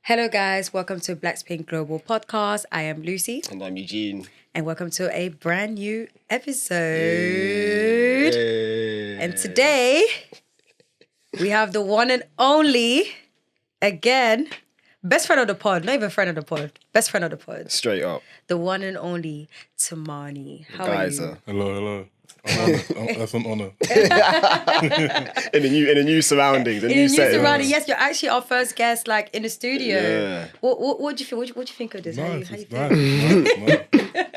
Hello guys, welcome to Blackpink Global Podcast. I am Lucy. And I'm Eugene. And welcome to a brand new episode. Hey. And today, we have the one and only, again, best friend of the pod, not even friend of the pod, best friend of the pod. Straight up. The one and only Tumaini. How are you? Hello. That's an honour. in a new surroundings, In a new surrounding, yes, you're actually our first guest, like in the studio. Yeah. What do you think? What do you think of this? Nice, How you nice.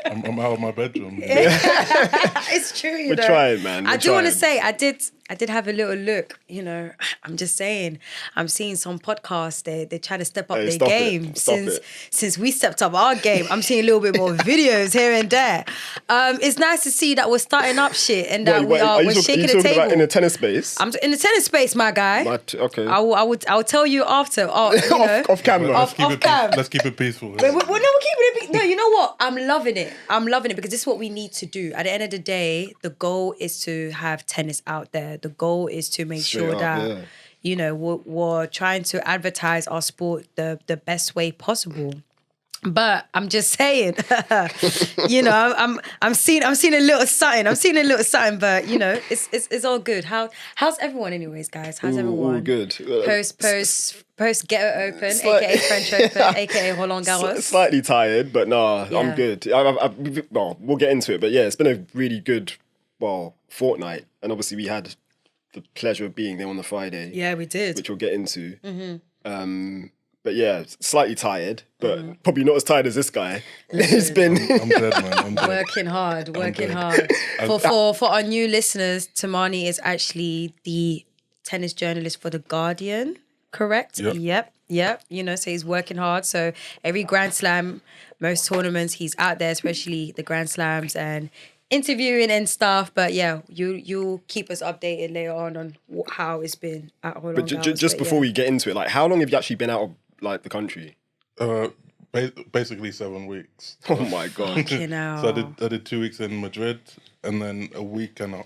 I'm out of my bedroom. It's true. You We're know. trying, man. I do want to say I did have a little look. You know, I'm just saying. I'm seeing some podcasts. They try to step up Hey, their stop game it. Stop since we stepped up our game. I'm seeing a little bit more videos here and there. It's nice to see that we're starting up shit and that we're shaking the talking table. about in the tennis space? I'm in the tennis space, my guy. Okay. I'll tell you after. You know, off camera. Off cam. Let's keep it peaceful. We're keeping it. No, you know what? I'm loving it because this is what we need to do. At the end of the day, the goal is to have tennis out there. The goal is to make Straight sure up, that yeah. you know we're trying to advertise our sport the best way possible. But I'm just saying, you know, I'm seeing a little something. But you know, it's all good. How's everyone, anyways, guys? How's everyone? All good. Post Ghetto Open, aka French Open, aka Roland Garros. Slightly tired, but nah, Yeah. I'm good. Well, we'll get into it, but yeah, it's been a really good, fortnight, and obviously we had the pleasure of being there on the Friday. Yeah, we did. Which we'll get into. Mm-hmm. But yeah, slightly tired, but probably not as tired as this guy. It's been I'm dead, man. I'm dead. Working hard. For our new listeners, Tumaini is actually the tennis journalist for The Guardian, correct? Yep. Yep. You know, so he's working hard. So every Grand Slam, most tournaments, he's out there, especially the Grand Slams and interviewing and stuff. But yeah, you'll keep us updated later on how it's been at Roland But Garros. just before we get into it, like, how long have you actually been out of the country? Basically 7 weeks. Oh my god! You know. So I did 2 weeks in Madrid, and then a week and a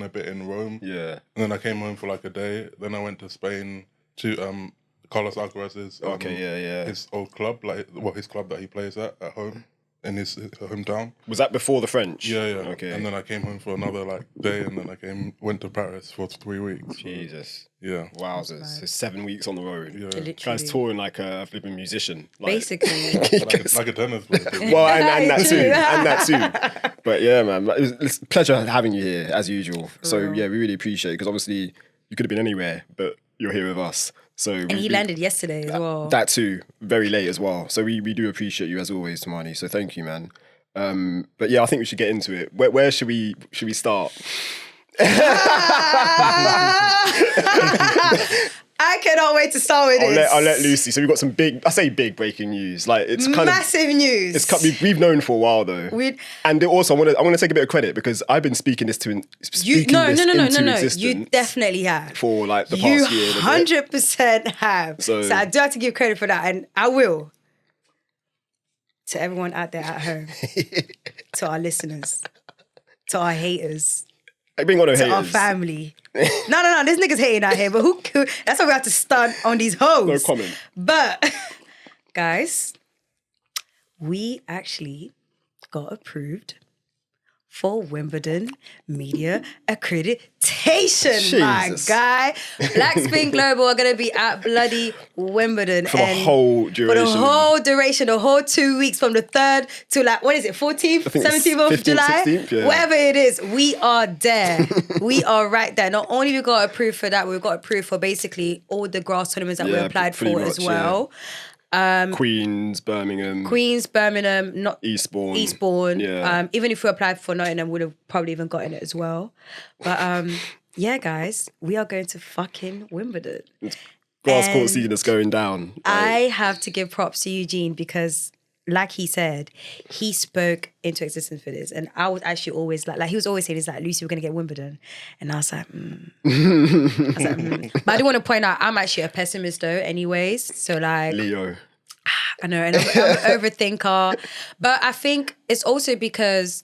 bit in Rome. Yeah. And then I came home for like a day. Then I went to Spain to Carlos Alcaraz's his old club, his club that he plays at home in his hometown. Was that before the French? Yeah. Okay. And then I came home for another day, and then went to Paris for 3 weeks. Jesus. Yeah. Wowzers. So 7 weeks on the road. Yeah. Literally. Guy's touring like a flipping musician. Basically. Like a tennis player. Well, and that too. But yeah, man, it's a pleasure having you here as usual. So yeah, we really appreciate it because obviously you could have been anywhere, but you're here with us. So And he landed yesterday as well. That too, very late as well. So we do appreciate you as always, Tumaini. So thank you, man. But yeah, I think we should get into it. Where should we start? I cannot wait to start with this. I'll let Lucy. So we've got some big breaking news. Like it's kind massive news. It's we've known for a while though. And also I want to take a bit of credit because I've been speaking this into existence. You definitely have for like the past year. 100% have. So I do have to give credit for that, and I will. To everyone out there at home, to our listeners, to our haters. I bring on haters. Our family. No, this nigga's hating out here, but that's why we have to stun on these hoes. No comment. But, guys, we actually got approved for Wimbledon media accreditation, my guy. Blackpink Global are going to be at bloody Wimbledon. For the whole duration. For the whole duration, the whole 2 weeks from the 3rd to 14th, 17th of July? 16th, yeah. Whatever it is, we are there. We are right there. Not only we got approved for that, we've got approved for basically all the grass tournaments that we applied for as well. Queens, Birmingham, not Eastbourne. Yeah. Even if we applied for Nottingham, would have probably even gotten it as well. But yeah, guys, we are going to fucking Wimbledon. Grass court season is going down. I have to give props to Eugene because, like he said, he spoke into existence for this. And I was actually always like he was always saying, he's like, Lucy, we're going to get Wimbledon. And I was like, But I do want to point out, I'm actually a pessimist though anyways. So like... Leo. I know, and I'm an overthinker. But I think it's also because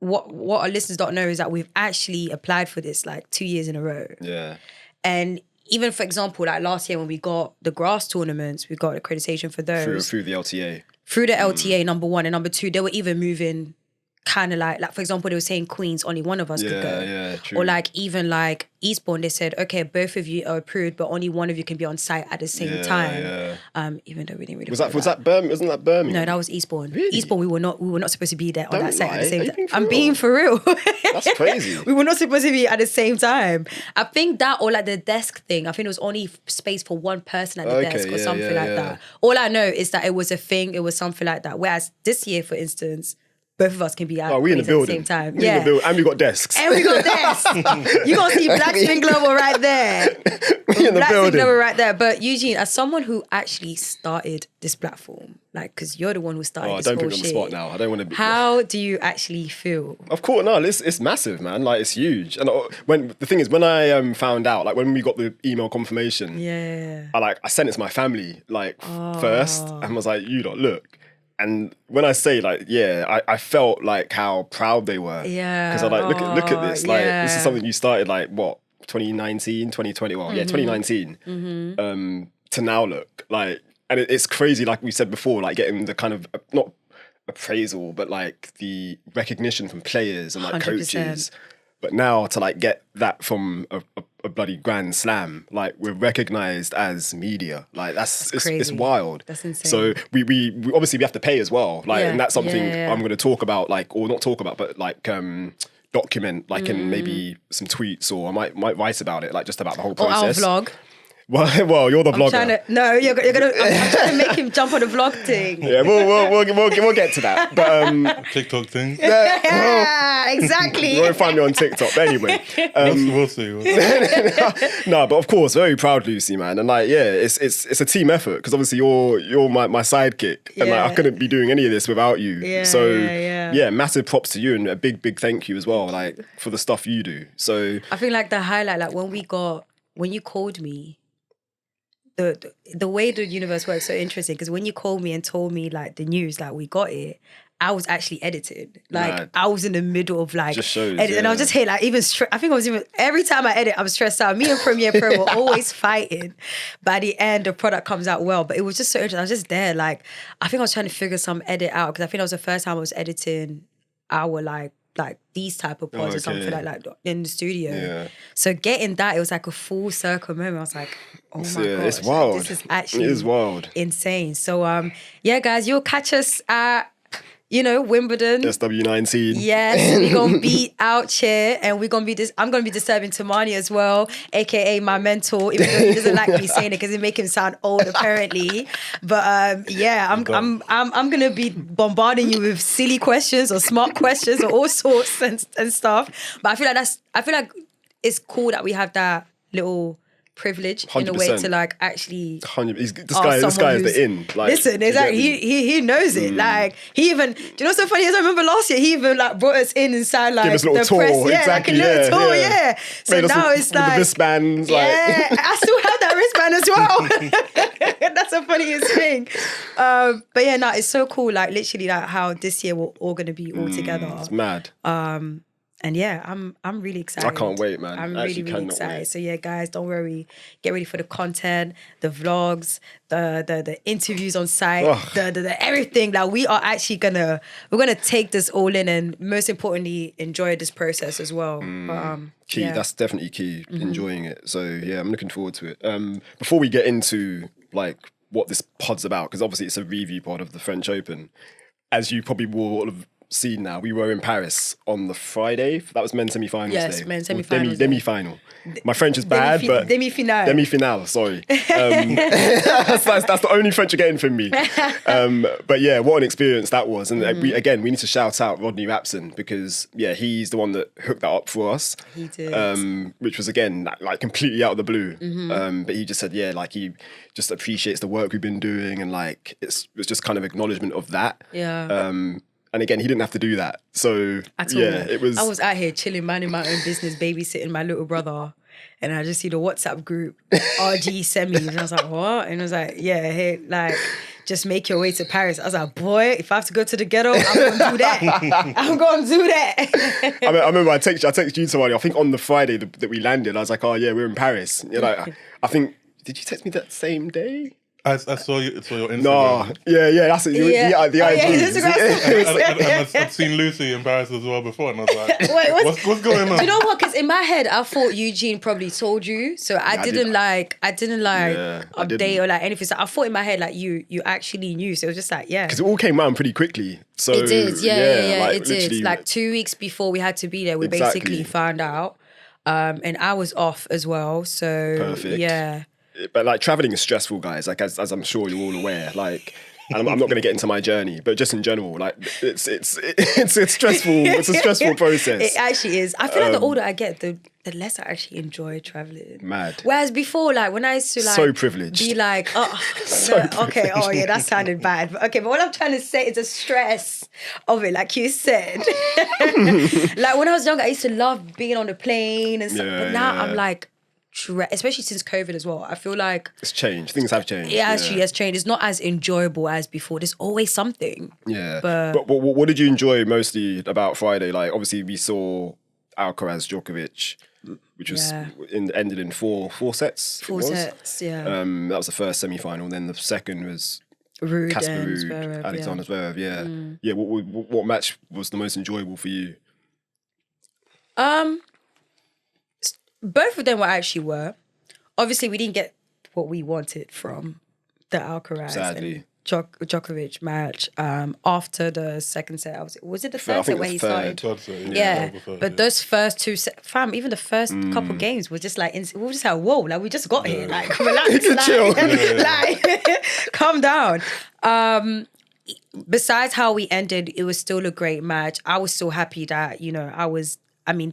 what our listeners don't know is that we've actually applied for this like 2 years in a row. Yeah. And even for example, like last year when we got the grass tournaments, we got accreditation for those. Through the LTA. Through the LTA, number one. And number two, they were even moving kind of like for example, they were saying Queens, only one of us could go. Yeah, true. Or like even like Eastbourne, they said, okay, both of you are approved, but only one of you can be on site at the same time. Yeah. Even though we didn't really was that Birmingham? Wasn't that Birmingham? No, that was Eastbourne. Really? Eastbourne, we were not supposed to be there on that site at the same time. I'm being for real. That's crazy. We were not supposed to be at the same time. I think that, or like the desk thing, I think it was only space for one person at the desk or something like that. All I know is that it was a thing, it was something like that. Whereas this year, for instance, both of us can be out we in the building at the same time. We in the building, and we got desks. And we got desks. You're going to see Black Spin Global right there. We in the Black building. Spin Global right there. But Eugene, as someone who actually started this platform, like, because you're the one who started this whole shit. Don't put me on the spot now. I don't want to be... How do you actually feel? Of course, no, it's massive, man. Like, it's huge. And when the thing is, when I found out, like when we got the email confirmation, I sent it to my family, like, first, and was like, you lot, look. And when I say like, I felt like how proud they were. Yeah. Because I like, look at this. Like, this is something you started like, what, 2019, 2020? Well, 2019. To now look. Like, and it's crazy, like we said before, like getting the kind of, not appraisal, but like the recognition from players and like 100%. coaches. But now to like get that from a bloody Grand Slam, like we're recognised as media, like it's wild. That's insane. So we obviously we have to pay as well, like, and that's something I'm going to talk about, like, or not talk about, but like document, like in maybe some tweets, or I might write about it, like just about the whole process. Or our vlog. Well, you're the blogger. You're gonna. I'm trying to make him jump on the vlog thing. Yeah, we'll get to that. But TikTok thing. Yeah, exactly. You won't find me on TikTok. But anyway, we'll see. No, but of course, very proud, Lucy, man. And like, it's a team effort, because obviously you're my sidekick, and like I couldn't be doing any of this without you. Massive props to you, and a big thank you as well, like for the stuff you do. So I feel like the highlight, like when you called me. The way the universe works is so interesting, because when you called me and told me like the news that we got it, I was actually editing. Like I was in the middle of like editing, and I was just here like even I think I was even every time I edit, I'm stressed out. Me and Premiere Pro were always fighting. By the end, the product comes out well. But it was just so interesting. I was just there, like I think I was trying to figure some edit out, because I think that was the first time I was editing our like these type of pods or something like in the studio. Yeah. So getting that, it was like a full circle moment. I was like, oh my gosh, it's wild. This is actually wild. Insane. So guys, you'll catch us at Wimbledon. SW19. Yes, we're gonna be out here, and I'm gonna be disturbing Tumaini as well, aka my mentor, even though he doesn't like me saying it because it make him sound old apparently. But I'm gonna be bombarding you with silly questions or smart questions or all sorts and stuff. But I feel like it's cool that we have that little privilege 100%. In a way to like actually 100%. This guy is the in. Like, listen, exactly. He knows it. Like he even, do you know what's so funny is I remember last year he even like brought us in and signed like give us a little the tour, press, exactly. Like a little tour, So made now it's like the wristbands, I still have that wristband as well. That's the funniest thing. But it's so cool. Like literally, like how this year we're all gonna be all together. It's mad. And I'm really excited. I can't wait, man. I'm really excited. Wait. So guys, don't worry. Get ready for the content, the vlogs, the interviews on site, the everything. Like we're gonna take this all in, and most importantly, enjoy this process as well. Key. That's definitely key. Enjoying it. So I'm looking forward to it. Before we get into like what this pod's about, because obviously it's a review pod of the French Open, as you probably will have seen now, we were in Paris on the Friday. That was men's semi-finals day. Yes, men's semi-finals demi-final. My French is bad, but... Demi-finale. Demi-finale, sorry. That's the only French you're getting from me. But what an experience that was. And we need to shout out Rodney Rapson, because, he's the one that hooked that up for us. He did. Which was, again, like completely out of the blue. But he just said, like he just appreciates the work we've been doing, and like it was just kind of acknowledgement of that. Yeah. And again, he didn't have to do that. So, it was... I was out here chilling, minding my own business, babysitting my little brother. And I just see the WhatsApp group, RG semis. And I was like, what? And I was like, hey, like, just make your way to Paris. I was like, boy, if I have to go to the Ghetto, I'm going to do that. I'm going to do that. I remember I texted you somebody, I think on the Friday that we landed, I was like, we're in Paris. You're like... I think, did you text me that same day? I saw your Instagram. No, yeah, that's it. The IG. I've seen Lucy in Paris as well before, and I was like, what's going on? Do you know what? Because in my head, I thought Eugene probably told you, so I didn't update or like anything. So I thought in my head like you actually knew. So it was just like because it all came around pretty quickly. So it did, yeah. Like, it did. Like 2 weeks before we had to be there, we basically found out, and I was off as well. So perfect. Yeah. But like traveling is stressful, guys. Like as I'm sure you're all aware. Like, and I'm not going to get into my journey, but just in general, like it's stressful. It's a stressful process. It actually is. I feel like the older I get, the less I actually enjoy traveling. Mad. Whereas before, like when I used to like so privileged, be like, okay, oh yeah, that sounded bad. But okay, but what I'm trying to say is the stress of it, like you said. Like when I was younger, I used to love being on the plane and stuff. But now I'm like, especially since COVID as well, I feel like it's changed. Things have changed. It actually has changed. It's not as enjoyable as before. There's always something. Yeah. But what did you enjoy mostly about Friday? Like obviously we saw Alcaraz Djokovic, which was ended in four sets. Four sets, yeah. That was the first semi-final. Then the second was Casper Ruud, Alexander Zverev. Yeah. Yeah. What match was the most enjoyable for you? Both of them were. Obviously, we didn't get what we wanted from the Alcaraz and Djokovic match. After the second set, was it the third set where he started? But those first two sets, even the first couple games were just like, we were just like, whoa, like we just got here, like relax, like calm down. Besides how we ended, it was still a great match. I was so happy that,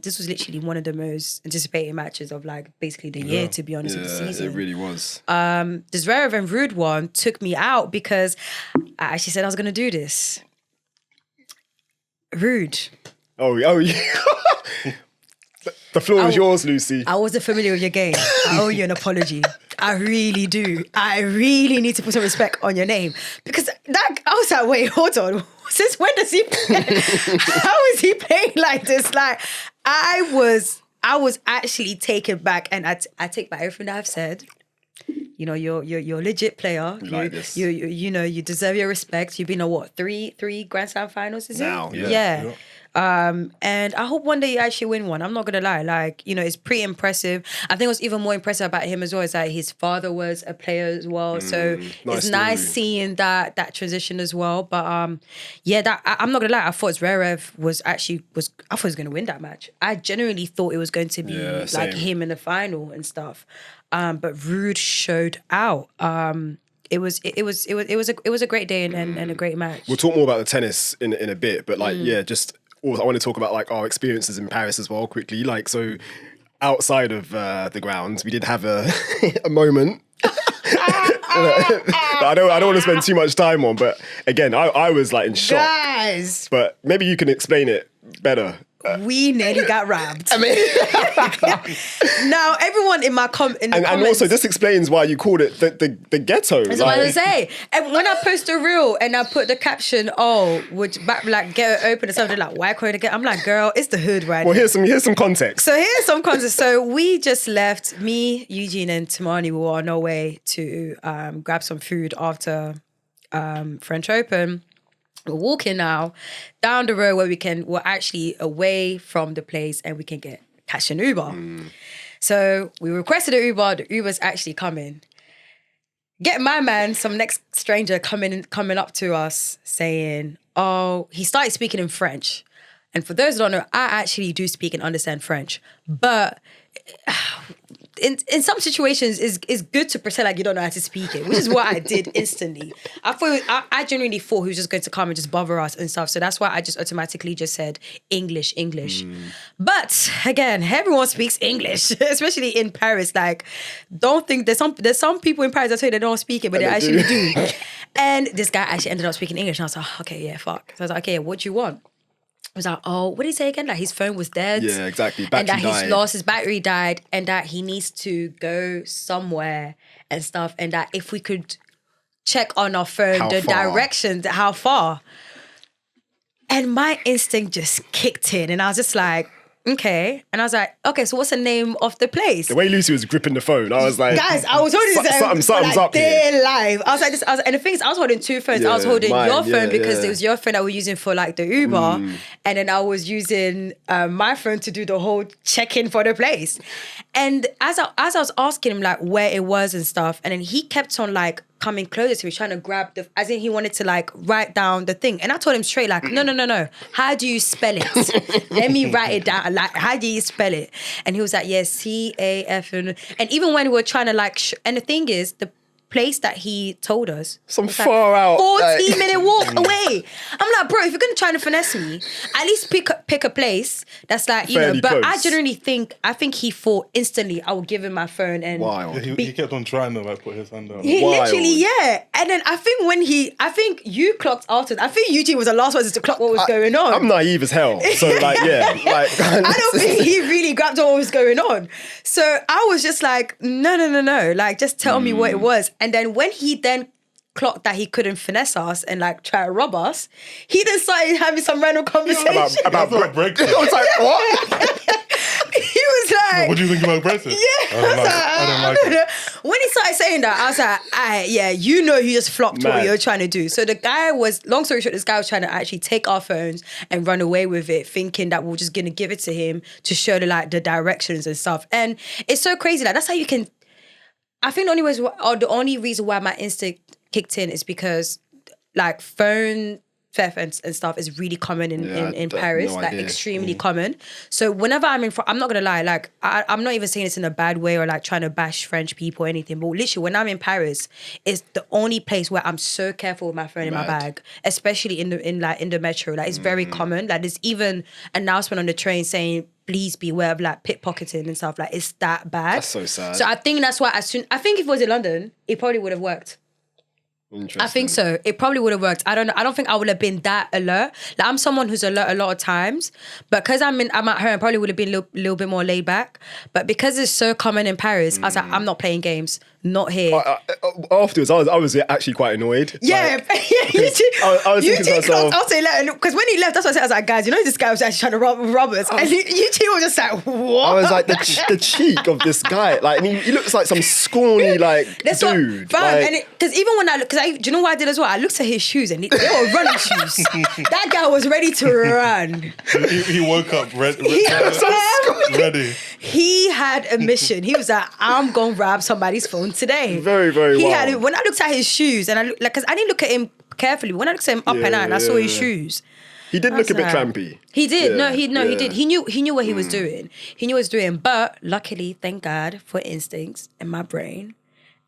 this was literally one of the most anticipated matches of like basically the year, to be honest, of the season. It really was. The Zverev and Ruud one took me out because I actually said I was going to do this. Ruud. Oh yeah. The floor is yours, Lucy. I wasn't familiar with your game. I owe you an apology. I really do. I really need to put some respect on your name. Because I was like, wait, hold on. Since when does he play? How is he playing like this? Like, I was actually taken back, and I take back everything that I've said. You know, you're a legit player. You deserve your respect. You've been to three Grand Slam finals, is it? Yeah. And I hope one day you actually win one. I'm not gonna lie, like, it's pretty impressive. I think what's even more impressive about him as well is that his father was a player as well. So it's nice seeing that transition as well. But I'm not gonna lie, I thought Zverev was gonna win that match. I genuinely thought it was going to be like him in the final and stuff. But Ruud showed out. It was a great day and a great match. We'll talk more about the tennis in a bit, but just also I want to talk about like our experiences in Paris as well quickly. Like, so outside of the grounds, we did have a moment. I don't want to spend too much time on, but again, I was like in shock. Guys, but maybe you can explain it better. We nearly got robbed. Now everyone in comments, and also this explains why you called it the ghetto. That's what I was saying. And when I post a reel and I put the caption, would like Ghetto open or something, like why call it a ghetto? I'm like, girl, it's the hood, right? Well, here's some context. So we just left. Me, Eugene, and Tumaini were on our way to grab some food after French Open. We're walking now down the road where we're actually away from the place and we can catch an Uber. So we requested an Uber. The Uber's actually coming. Get my man, some next stranger coming up to us saying, he started speaking in French. And for those who don't know, I actually do speak and understand French. But in some situations, it's good to pretend like you don't know how to speak it, which is what I did instantly. I genuinely thought he was just going to come and just bother us and stuff. So that's why I just automatically just said English. But again, everyone speaks English, especially in Paris. Like, don't think there's some people in Paris that say they don't speak it, but they actually do. And this guy actually ended up speaking English, and I was like, okay, yeah, fuck. So I was like, okay, what do you want? I was like, what did he say again? Like his phone was dead. Yeah, exactly. And that his battery died, and that he needs to go somewhere and stuff, and that if we could check on our phone directions, how far. And my instinct just kicked in, and I was just like, okay. And I was like, okay, so what's the name of the place? The way Lucy was gripping the phone, I was like, guys, I was holding something's up here. Live. I was like, and the thing is, I was holding two phones. I was holding your phone because it was your phone that we're using for like the Uber, and then I was using my phone to do the whole check-in for the place. And as I was asking him like where it was and stuff, and then he kept on like coming closer to me, trying to grab as in he wanted to like write down the thing. And I told him straight like, no. How do you spell it? Let me write it down. Like, how do you spell it? And he was like, yeah, CAF. And even when we were trying to like, and the thing is, the place that he told us, some far out 40-minute walk away. I'm like, bro, if you're gonna try to finesse me, at least pick a place that's like, you fairly know. But close. I generally think he thought instantly I would give him my phone. And wild. Yeah, he kept on trying to like put his hand out. he literally, yeah. And then I think you clocked after. I think Eugene was the last one to clock what was going on. I'm naive as hell, so like, yeah, like I don't think he really grabbed what was going on. So I was just like, no, like just tell me what it was. And then when he then clocked that he couldn't finesse us and like try to rob us, he then started having some random conversation about Brexit. I was like, what? He was like, what do you think about Brexit? Yeah, I don't like it. When he started saying that, I was like, yeah, you know, he just flopped what you're trying to do. So the guy was, long story short, this guy was trying to actually take our phones and run away with it, thinking that we're just gonna give it to him to show the directions and stuff. And it's so crazy. Like that's how you can. I think the only reason why my instinct kicked in is because like phone theft and stuff is really common in Paris, like extremely common. So whenever I'm I'm not gonna lie, like I'm not even saying this in a bad way or like trying to bash French people or anything, but literally when I'm in Paris, it's the only place where I'm so careful with my phone in my bag, especially in the metro. Like it's very common. Like there's even announcement on the train saying, please beware of like pickpocketing and stuff. Like it's that bad. That's so sad. So I think that's why I think if it was in London, it probably would have worked. I think so. It probably would have worked. I don't know. I don't think I would have been that alert. Like I'm someone who's alert a lot of times, but because I'm at home, I probably would have been a little bit more laid back. But because it's so common in Paris, I was like, I'm not playing games. Not here. Afterwards, I was actually quite annoyed. Yeah, like, you too. I was thinking to myself, I'll say because when he left, that's what I said. I was like, guys, you know this guy was actually trying to rob us, and you two were just like, what? I was like, the cheek of this guy, like, and he looks like some scrawny dude. Because even when do you know what I did as well? I looked at his shoes, and they were running shoes. That guy was ready to run. He woke up ready. He had a mission. He was like, I'm gonna rob somebody's phone today. Very, very wild. When I looked at his shoes, and because I didn't look at him carefully, when I looked at him up and out, and I saw his shoes. He did look a bit trampy. He did. Yeah, he did. He knew what he was doing. He knew what he was doing. But luckily, thank God for instincts in my brain.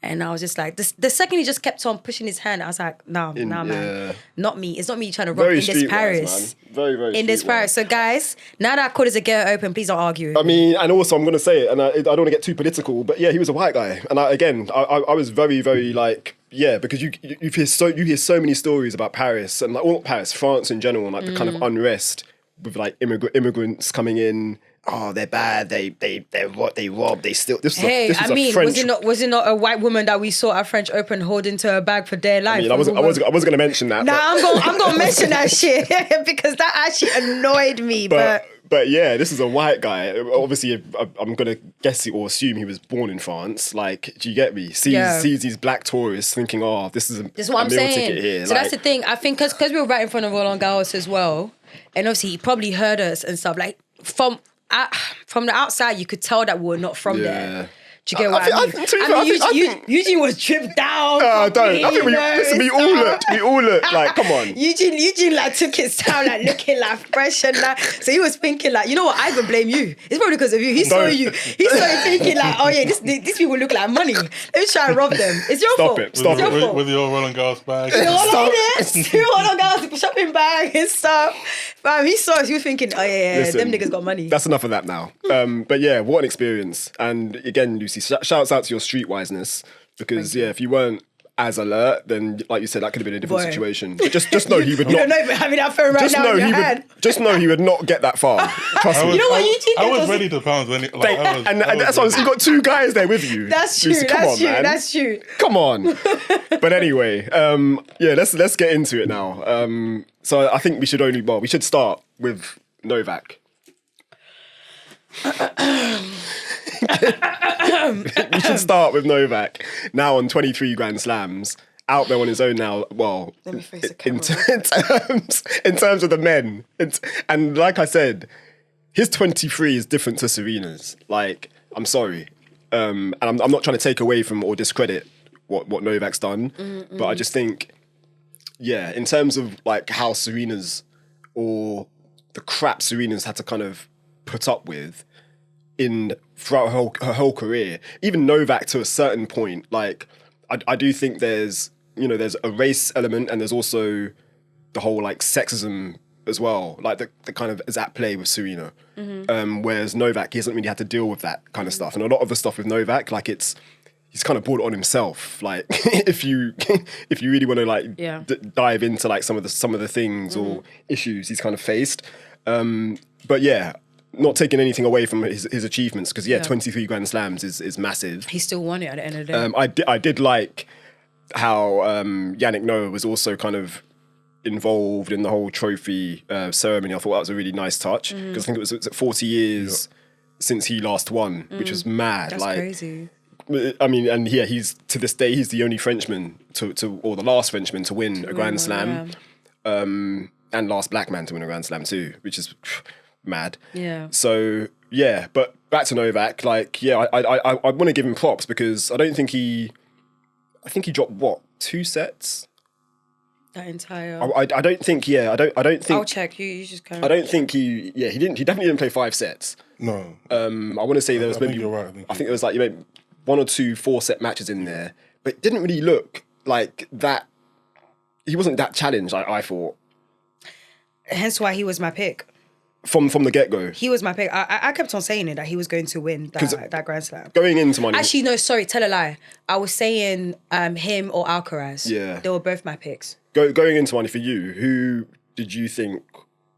And I was just like, the second he just kept on pushing his hand, I was like, nah, man. Not me. It's not me trying to rob in this Paris. Very, very in this Paris. So guys, now that court is a Ghetto open, please don't argue. I mean, and also I'm going to say it, and I don't want to get too political, but yeah, he was a white guy. And I was very, very like, yeah, because you hear so many stories about Paris and like, well, not Paris, France in general, and like the kind of unrest with like immigrants coming in. Oh, they're bad. They rob. They steal. Was it not a white woman that we saw at French Open holding to her bag for dear life? I mean, I wasn't going to mention that. Nah, I'm going to mention that shit because that actually annoyed me. But yeah, this is a white guy. Obviously, I'm going to guess or assume he was born in France. Like, do you get me? Sees these black tourists thinking, oh, this is what I'm saying. Ticket here. So that's the thing. I think because we were right in front of Roland Garros as well, and obviously he probably heard us and stuff. Like from the outside, you could tell that we're not from there. Do you get what I mean? Eugene was tripped down. We all look like, come on. Eugene like took his time, like looking like fresh and like, so he was thinking like, you know what, I even blame you. It's probably because of you. He saw you. He started thinking like, oh yeah, these people look like money. Let me try and rob them. It's your fault. Stop it. With your Roland Garros bag. Roland Garros shopping bag and stuff. He saw us, he was thinking, oh yeah, listen, them niggas got money. That's enough of that now. But yeah, what an experience. And again, Lucy, shouts out to your streetwiseness because if you weren't as alert, then like you said, that could have been a different situation. But just know he would not. You don't know even having that phone right now in your hand. Just know he would not get that far. Trust me. You know what, Eugene? I was ready to pounce when it. And that's what you got two guys there with you. That's true. Lucy, That's true. Come on. But anyway, let's get into it now. So I think we should start with Novak. We should start with Novak. Now on 23 Grand Slams, out there on his own now. Well, Let me face the in terms of the men, and like I said, his 23 is different to Serena's. Like, I'm sorry, and I'm not trying to take away from or discredit what Novak's done, but I just think, yeah, in terms of like how Serena's or the crap Serena's had to kind of put up with throughout her whole career, even Novak to a certain point, like I do think there's a race element and there's also the whole like sexism as well, like the kind of is at play with Serena. Whereas Novak, he hasn't really had to deal with that kind of stuff, and a lot of the stuff with Novak, like he's kind of brought it on himself. Like if you really want to like dive into like some of the things or issues he's kind of faced, but yeah. Not taking anything away from his achievements, because 23 Grand Slams is massive. He still won it at the end of the day. I did like how Yannick Noah was also kind of involved in the whole trophy ceremony. I thought that was a really nice touch, because I think it was 40 years since he last won, which was mad. That's crazy. I mean, and he's to this day he's the only Frenchman or the last Frenchman to win a Grand Slam, and last black man to win a Grand Slam too, which is mad. Yeah. So yeah, but back to Novak. Like, yeah, I want to give him props, because I think he dropped what, 2 sets. That entire. I don't think. Yeah, I don't think. I'll check. You just kind of. I don't think he. Yeah, he didn't. He definitely didn't play 5 sets. No. I want to say there was maybe. You're right. I think there was like 1 or 2 4-set matches in there, but it didn't really look like that. He wasn't that challenged. I thought. Hence why he was my pick. From the get-go. He was my pick. I kept on saying it, that he was going to win that Grand Slam. Going into money. Actually, no, sorry, tell a lie. I was saying him or Alcaraz. Yeah. They were both my picks. Going into money for you, who did you think,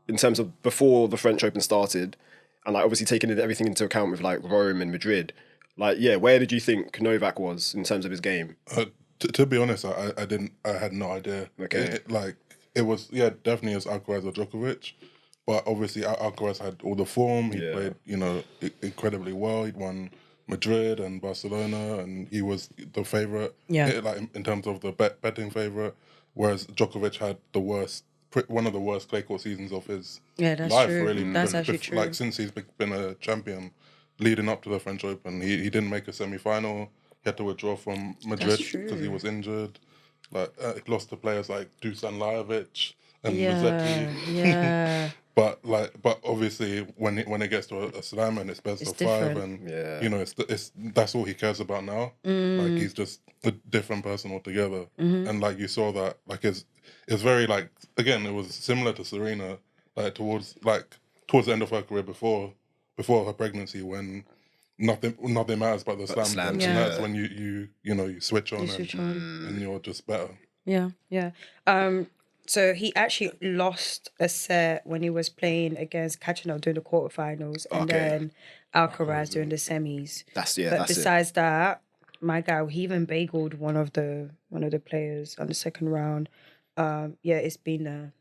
in terms of before the French Open started, and like obviously taking everything into account with like Rome and Madrid, like, yeah, where did you think Novak was in terms of his game? To be honest, I had no idea. Okay. It was definitely as Alcaraz or Djokovic. But obviously, Alcaraz had all the form. He played, incredibly well. He'd won Madrid and Barcelona, and he was the favourite. Yeah, like in terms of the betting favourite. Whereas Djokovic had one of the worst clay court seasons of his life. True. Really, that's actually true. Like since he's been a champion, leading up to the French Open, he didn't make a semi-final. He had to withdraw from Madrid because he was injured. Like he lost to players like Dusan Lajovic and Musetti. Yeah. But obviously when it gets to a slam and it's best of different. 5, and it's that's all he cares about now. Like he's just a different person altogether. And like you saw that, like it's very like, again, it was similar to Serena, like towards the end of her career before her pregnancy, when nothing matters but the slams. And that's when you switch on and you're just better. Yeah. So he actually lost a set when he was playing against Kachanov during the quarterfinals, and then Alcaraz during the semis. But besides that, my guy, he even bageled one of the players on the second round. It's been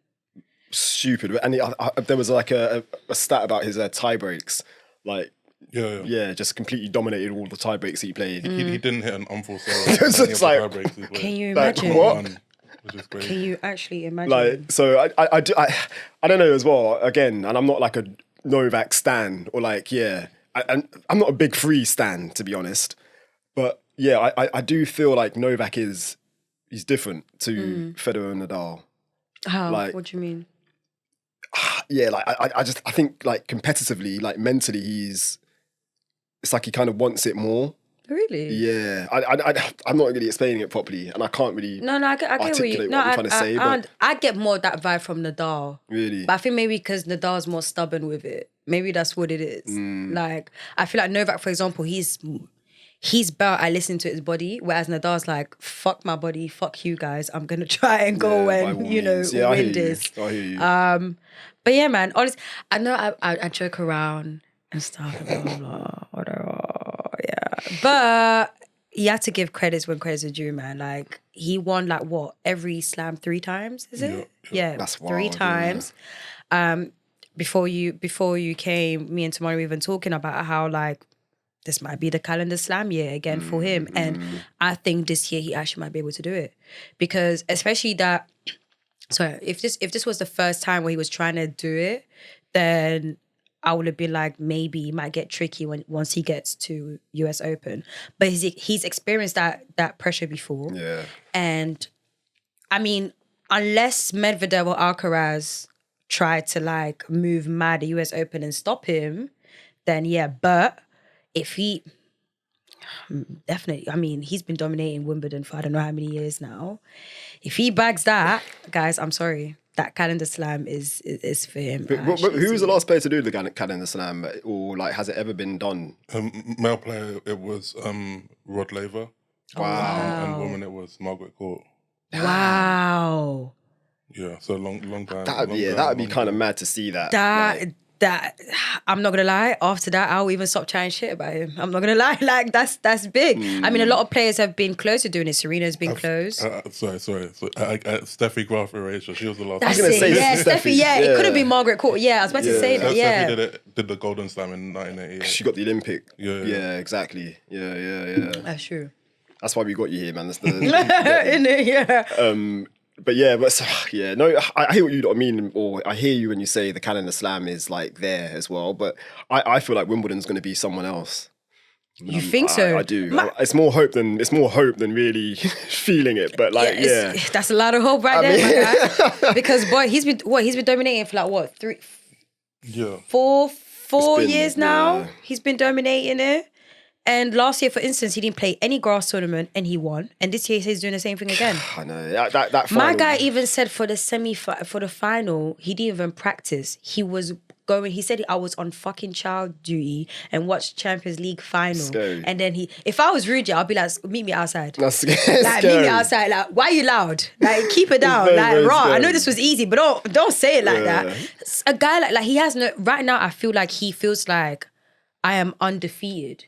stupid. And there was like a stat about his tie breaks, like. Yeah, just completely dominated all the tie breaks he played. He didn't hit an unforced error. Can you imagine? Like, what? Can you actually imagine? Like, so I don't know as well. Again, and I'm not like a Novak stan or like I'm not a big free stan, to be honest. But yeah, I do feel like Novak he's different to Federer and Nadal. How? Like, what do you mean? Yeah, like I think like competitively, like mentally, it's like he kind of wants it more. Really? Yeah, I'm not really explaining it properly, and I can't really I get articulate what I'm trying to say. But I get more that vibe from Nadal. Really? But I think maybe because Nadal's more stubborn with it. Maybe that's what it is. Like, I feel like Novak, for example, he's better at listening to his body, whereas Nadal's like, fuck my body, fuck you guys. I'm going to try and go and, win this. I hear you. But yeah, man, honestly, I know I joke around and stuff, blah, blah, blah, whatever. Yeah. But you have to give credits when credits are due, man. Like, he won like what? Every slam 3 times, is it? Yeah. That's wild, 3 times. before you came, me and Tumaini were even talking about how like this might be the calendar slam year again for him. And I think this year he actually might be able to do it. Because especially that, so if this was the first time where he was trying to do it, then I would have been like, maybe it might get tricky once he gets to US Open. But he's experienced that pressure before. Yeah. And I mean, unless Medvedev or Alcaraz try to like move mad at US Open and stop him, then yeah. But if he definitely, I mean, he's been dominating Wimbledon for I don't know how many years now. If he bags that, guys, I'm sorry. That calendar slam is for him. But who was the last player to do the calendar slam, or like has it ever been done? Male player, it was Rod Laver. Wow. And woman, it was Margaret Court. Wow. Yeah, so long time. That would be kind of mad to see that. That I'm not gonna lie. After that, I'll even stop trying shit about him. I'm not gonna lie. Like that's big. I mean, a lot of players have been close to doing it. Serena's been close. Sorry. Steffi Graf Erasure. She was the last. That's gonna it. say Yeah, Steffi. Yeah, it could have been Margaret Court. Yeah, I was about to say that. Yeah. Steffi did the Golden Slam in 1988. She got the Olympic. Yeah, exactly. Yeah. That's true. That's why we got you here, man. That's the Yeah. But yeah, no, I hear what you mean, or I hear you when you say the calendar slam is like there as well. But I feel like Wimbledon's going to be someone else. You think so? I do. It's more hope than really feeling it. But like, that's a lot of hope right there, my guy. Because boy, he's been dominating for like what 4 years now. Yeah. He's been dominating it. And last year, for instance, he didn't play any grass tournament and he won. And this year, he's doing the same thing again. I know that final. My guy even said for the final, he didn't even practice. He said I was on fucking child duty and watched Champions League final. Scary. And then if I was Rudy, I'd be like, meet me outside. That's Like, scary. meet me outside. Like, why are you loud? Like, keep it down. very, Like, very raw. I scary. know this was easy, but don't say it like that. A guy like he has no. Right now, I feel like he feels like I am undefeated.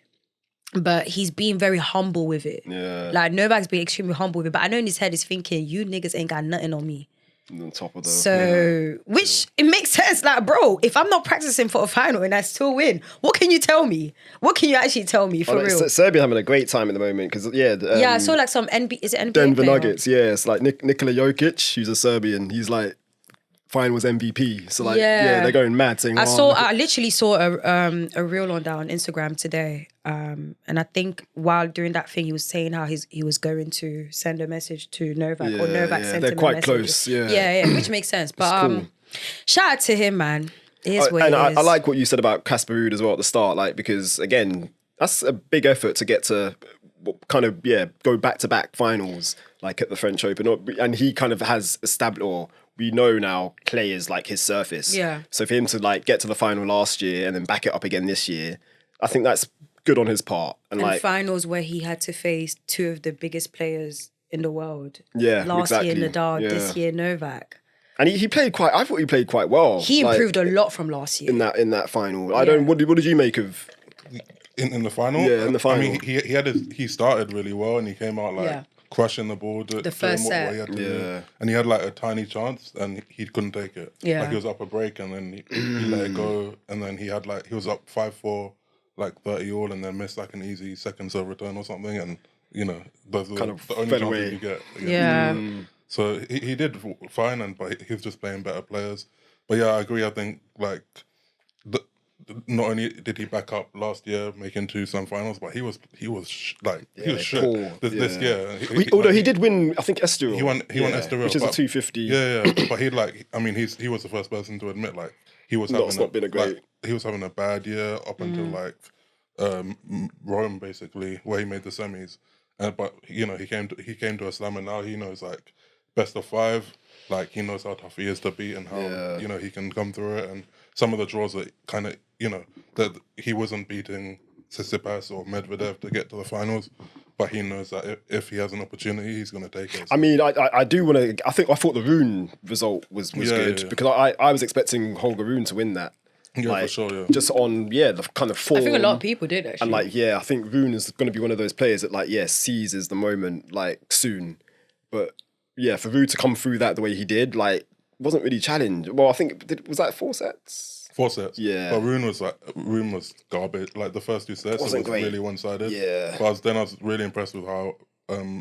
But he's being very humble with it. Yeah. Like, Novak's being extremely humble with it. But I know in his head he's thinking, you niggas ain't got nothing on me. On top of the... So, which it makes sense. Like, bro, if I'm not practicing for a final and I still win, what can you tell me? What can you actually tell me, for real? Serbia having a great time at the moment because, I saw like some is it NBA Denver player? Nuggets, yeah. It's like Nikola Jokic, who's a Serbian. He's like finals MVP. So like, they're going mad saying, I literally saw a reel on that on Instagram today. And I think while doing that thing, he was saying how he was going to send a message to Novak or Novak sent they're him quite a message. close, Yeah, which makes sense. But cool. Shout out to him, man. It is what it is. I like what you said about Casper Ruud as well at the start, like, because again, that's a big effort to get to kind of, go back-to-back finals, like at the French Open. And he kind of has established, or we know now, clay is like his surface. Yeah. So for him to like get to the final last year and then back it up again this year, I think that's good on his part. And like finals where he had to face two of the biggest players in the world. Yeah, Last exactly. year Nadal, this year Novak. And he played I thought he played quite well. He improved a lot from last year. in that final. I don't. What did you make of? In the final? Yeah, in the final. I mean, he started really well and he came out like crushing the ball. The first set. what he had to do. And he had like a tiny chance and he couldn't take it. Yeah. Like he was up a break and then he let it go and then he was up 5-4, like 30 all and then missed like an easy second serve return or something and, those are Kind of the only fell chances away. you get. Yeah. So he did fine, but he was just playing better players. But yeah, I agree. I think like not only did he back up last year, making 2 semi-finals, but he was shit poor. this year. Although he did win, I think Estoril. He won Estoril, which is a 250. Yeah. But he was the first person to admit like he was he was having a bad year up until Rome basically, where he made the semis. But he came to a slam and now he knows like best of 5. Like he knows how tough he is to beat and how he can come through it. And some of the draws that kind of that he wasn't beating Tsitsipas or Medvedev to get to the finals, but he knows that if he has an opportunity, he's going to take it. I mean, I do want to. I thought the Rune result was good because I was expecting Holger Rune to win that. Yeah, for sure. Yeah, just on the kind of form. I think a lot of people did actually. And I think Rune is going to be one of those players that seizes the moment like soon. But for Rune to come through that the way he did, like wasn't really challenged. Well, I think was that 4 sets? 4 sets. Yeah. But Rune was garbage. Like the first 2 sets, Wasn't it was great. really one-sided. Yeah. But I was really impressed with how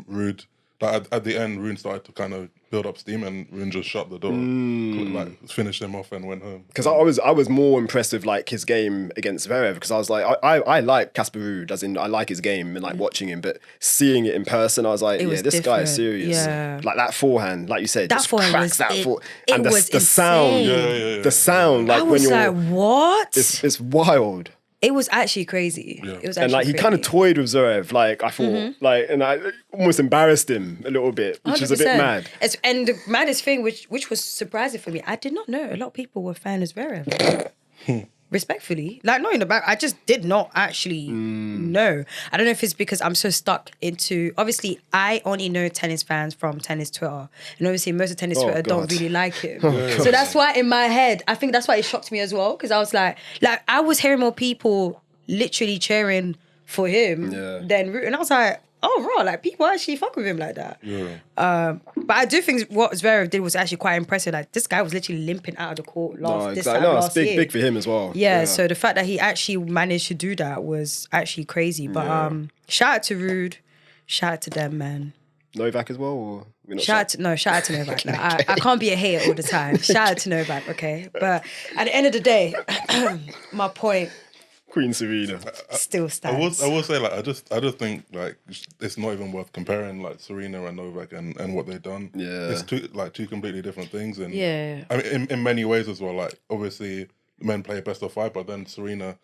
Rude. Like at the end, Rune started to kind of build up steam, and Rune just shut the door, like finished him off and went home. Because I was more impressed with like his game against Zverev, because I was like, I like Casper Ruud, as in I like his game and like watching him, but seeing it in person, I was like, was this guy is different. serious. Yeah. Like that forehand, like you said, That just forehand cracks was- that it and was the sound, insane. the sound, like I when was you're, like, what? it's wild. It was actually crazy. Yeah. It was actually And like he kind of crazy. toyed with Zverev, like I thought, like, and I almost embarrassed him a little bit, which is a bit 100%. mad. And the maddest thing, which was surprising for me, I did not know a lot of people were fans of Zverev. Respectfully, like not in the back, I just did not actually know. I don't know if it's because I'm so stuck into. Obviously, I only know tennis fans from tennis Twitter, and obviously most of tennis Twitter don't God. really like him. So that's why in my head, I think that's why it shocked me as well, because I was like I was hearing more people literally cheering for him than Root, and I was like, oh, raw, like people actually fuck with him like that. But I do think what Zverev did was actually quite impressive. Like this guy was literally limping out of the court It's last year. big for him as well. Yeah, so the fact that he actually managed to do that was actually crazy. But shout out to Rude, shout out to them, man. Novak as well, or we're not Shout out to Novak. Like, I can't be a hater all the time. Shout out to Novak, okay? But at the end of the day, my point Queen Serena. still stands. I will say, like, I just think like it's not even worth comparing like Serena and Novak and what they've done. Yeah. It's two completely different things, and Yeah. I mean in many ways as well. Like obviously men play a best of 5, but then Serena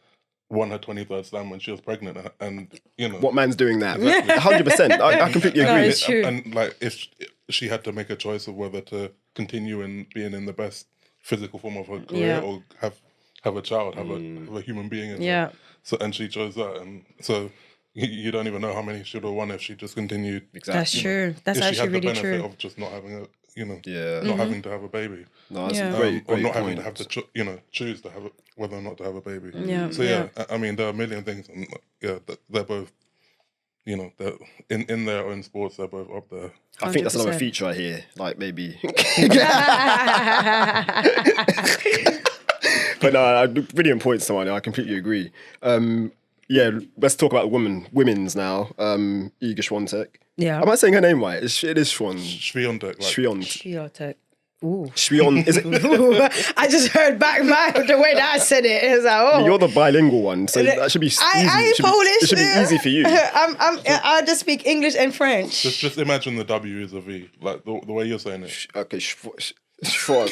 won her 23rd slam when she was pregnant, and you know What man's doing that? 100%. I completely No, agree. it's true. And like if she had to make a choice of whether to continue in being in the best physical form of her career Yeah. or have a child, have a human being. In Yeah. her. So and she chose that, and so you don't even know how many she would have won if she just continued. Exactly. That's true. That's if she actually had the really benefit true. of just not having a, Yeah. not having to have a baby, No, that's Yeah. a great, or great not point. having to have to choose to have whether or not to have a baby. Yeah, So yeah, I mean there are a million things, and yeah, they're both, they're in their own sports, they're both up there. I think that's another 100%. feature I hear. Like maybe. But no, brilliant points, someone. I completely agree. Yeah, let's talk about women's now. Iga Swiatek. Yeah. Am I saying her name right? It is Schwan. Swiatek, like, Swiatek. Ooh. Schwion. Is it? I just heard back the way that I said it. It was like, oh. You're the bilingual one, so that should be easy. I ain't Polish. It should be easy for you. I just speak English and French. just imagine the W is a V, like the way you're saying it. Okay, Schwan.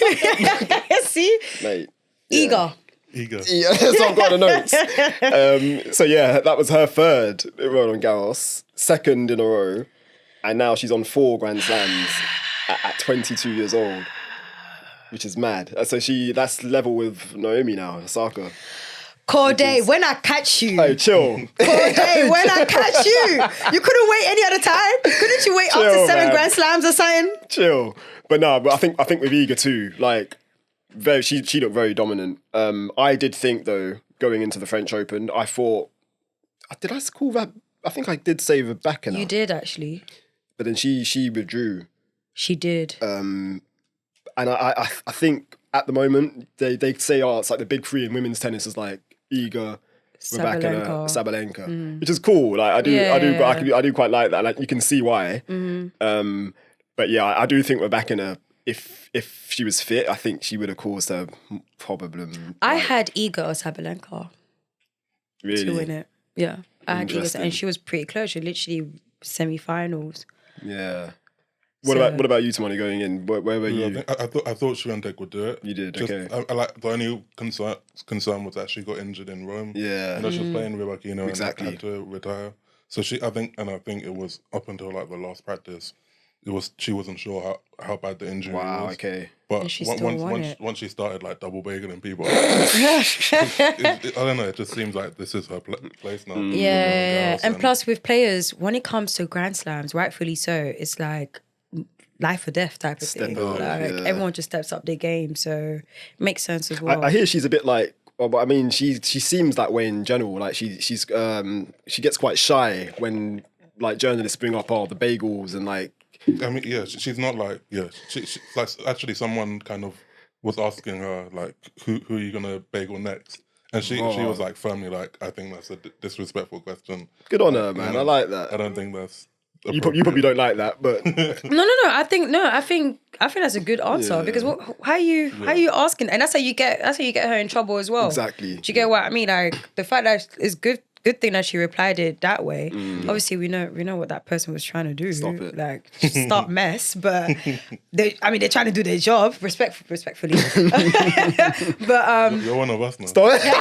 See? Mate. Eager. Eager. Yeah, so I've got the notes. So yeah, that was her third at Roland Garros, second in a row, and now she's on 4 Grand Slams at 22 years old, which is mad. So that's level with Naomi now, Osaka. Corday, when I catch you. Hey, chill. Corday, when I catch you. You couldn't wait any other time? Couldn't you wait up to Chill, 7 man. Grand Slams or something? Chill. But I think with Iga too, like she looked very dominant. I did think though, going into the French Open, I thought, did I call that? I think I did say Rebecca. You did, actually. But then she withdrew. She did. And I think at the moment they say it's like the big 3 in women's tennis is like Iga, Rebecca, Sabalenka, which is cool. Like I do quite like that. Like you can see why. But yeah, I do think Rebecca, if she was fit, I think she would have caused a problem. I had Iga or Sabalenka to win Really, it. Yeah. I had Iga, Interesting. and she was pretty close. She literally semi-finals. yeah. What So- about you, Tumaini, going in? Where were you? I thought Swiatek would do it. You did, Just, okay. I like the only concern was that she got injured in Rome. Yeah. And that she was playing Rebecca, Exactly. and had to retire. So I think it was up until like the last practice. She wasn't sure how bad the injury Wow. was. Okay. But And she still won it. once she started like double bageling people, I don't know. It just seems like this is her place now. Yeah. And plus with players, when it comes to Grand Slams, rightfully so, it's like life or death type of thing. up, Like yeah. everyone just steps up their game. So it makes sense as well. I hear she's a bit like. Well, I mean, she seems that way in general. Like she gets quite shy when like journalists bring up the bagels and like I mean, yeah, she's not like, she like actually someone kind of was asking her like, who are you gonna bagel next? And she was like firmly like, I think that's a disrespectful question. Good on her, man. I like that. I don't think that's. You probably don't like that, but No. I think that's a good answer because how are you asking? And that's how you get her in trouble as well. Exactly. Do you get what I mean? Like the fact that it's good thing that she replied it that way. Obviously, we know what that person was trying to do. Stop it. Like start mess, but they're trying to do their job respectfully. But You're one of us now. stop it.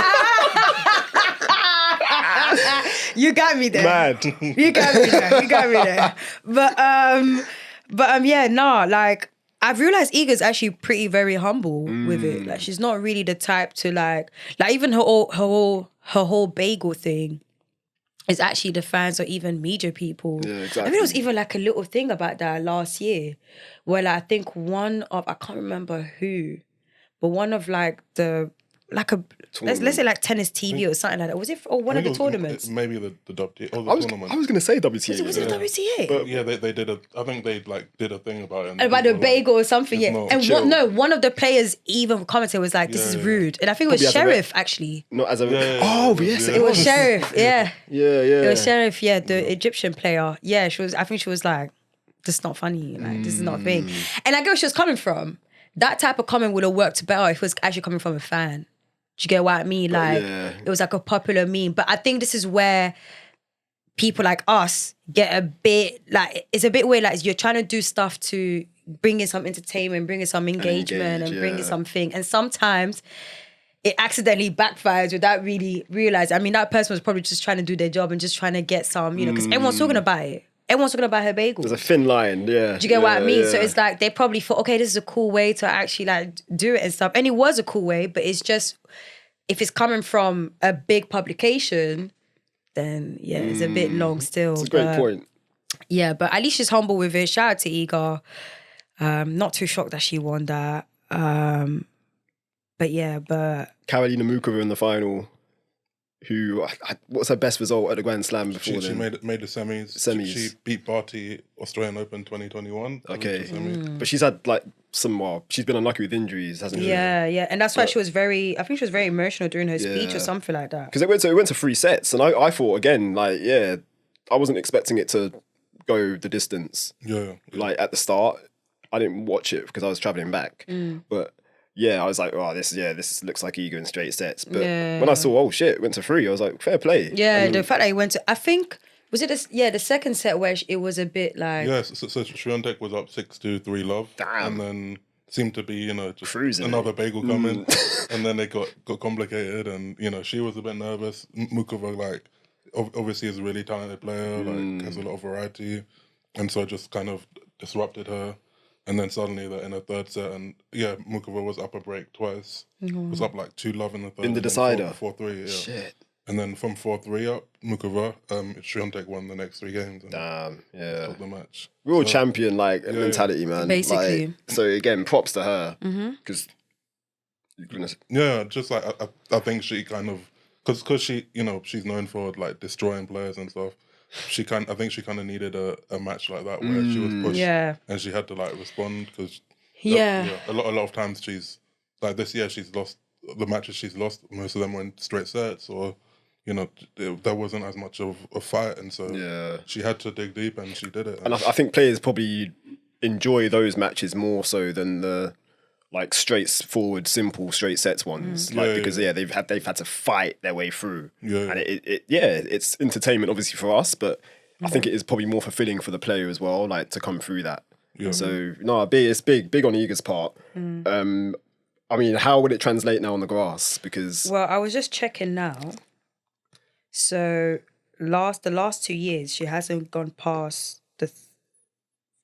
You got me there. Mad. You got me there. But yeah, no, like I've realized Iga's actually pretty very humble with it. Like she's not really the type to like even her whole bagel thing is actually the fans or even media people. Yeah, exactly. I think there was even like a little thing about that last year where like, I think I can't remember who, but one of like the like a let's say like tennis TV or something like that. Was it or one of the tournaments? Maybe the WTA or the tournament. I was gonna say WTA. Was it the WTA? But yeah, they did I think they like did a thing about it. About the bagel or something, yeah. And chill. one of the players even commented was like, "This is rude," and I think it was Probably Sheriff actually. Not as a. Yeah. Yes, It was Sheriff, yeah. Yeah. It was Sheriff, yeah, the Egyptian player. Yeah, I think she was like, "This is not funny. Like, this is not a thing." And I get where she was coming from. That type of comment would have worked better if it was actually coming from a fan. Do you get what I mean? Like, it was like a popular meme. But I think this is where people like us get a bit, like, it's a bit weird. Like, you're trying to do stuff to bring in some entertainment, bring in some engagement and bring in something. And sometimes it accidentally backfires without really realizing. I mean, that person was probably just trying to do their job and just trying to get some, because everyone's talking about it. Everyone's talking about her bagel. There's a thin line, yeah. Do you get what I mean? Yeah. So it's like they probably thought, okay, this is a cool way to actually like do it and stuff. And it was a cool way, but it's just, if it's coming from a big publication, then yeah, it's a bit long still. It's a great point. Yeah, but at least she's humble with it. Shout out to Iga. Not too shocked that she won that. But Karolina Muchova in the final. Who? What's her best result at the Grand Slam before then? She made the semis. She beat Barty Australian Open 2021. Okay, but she's had like she's been unlucky with injuries, hasn't she? Yeah, and that's why she was very emotional during her speech or something like that. Because it went to 3 sets, and I thought again, like, I wasn't expecting it to go the distance. Yeah. Like at the start, I didn't watch it because I was traveling back, but. Yeah, I was like, oh, this looks like Iga in straight sets. But when I saw, oh shit, it went to 3, I was like, fair play. Yeah, the fact that it went to, I think, was it the second set where it was a bit like... Yeah, so Swiatek was up 6-2, 3-love. Damn. And then seemed to be, just cruising. Another bagel coming. And then it got complicated and, she was a bit nervous. Muchova, like, obviously is a really talented player, like, has a lot of variety. And so it just kind of disrupted her. And then suddenly they're in a third set, and Muchova was up a break twice. Was up like 2-love in the third. In the decider. 4-3, yeah. Shit. And then from 4-3 up, Muchova, Swiatek won the next 3 games. And Damn, yeah. Took the match. Real champion mentality, man. Basically. Like, so again, props to her because. Yeah, just like I think she kind of because she she's known for like destroying players and stuff. I think she kind of needed a match like that where she was pushed and she had to like respond because a lot of times she's like this year she's lost the matches she's lost, most of them were in straight sets or there wasn't as much of a fight, and so she had to dig deep and she did it. And I think players probably enjoy those matches more so than the like straightforward, simple straight sets ones, because they've had to fight their way through, and it's entertainment obviously for us, but I think it is probably more fulfilling for the player as well, like to come through that. Yeah. So no, it's big on Iga's part. I mean, how would it translate now on the grass? Because I was just checking now. So the last 2 years, she hasn't gone past the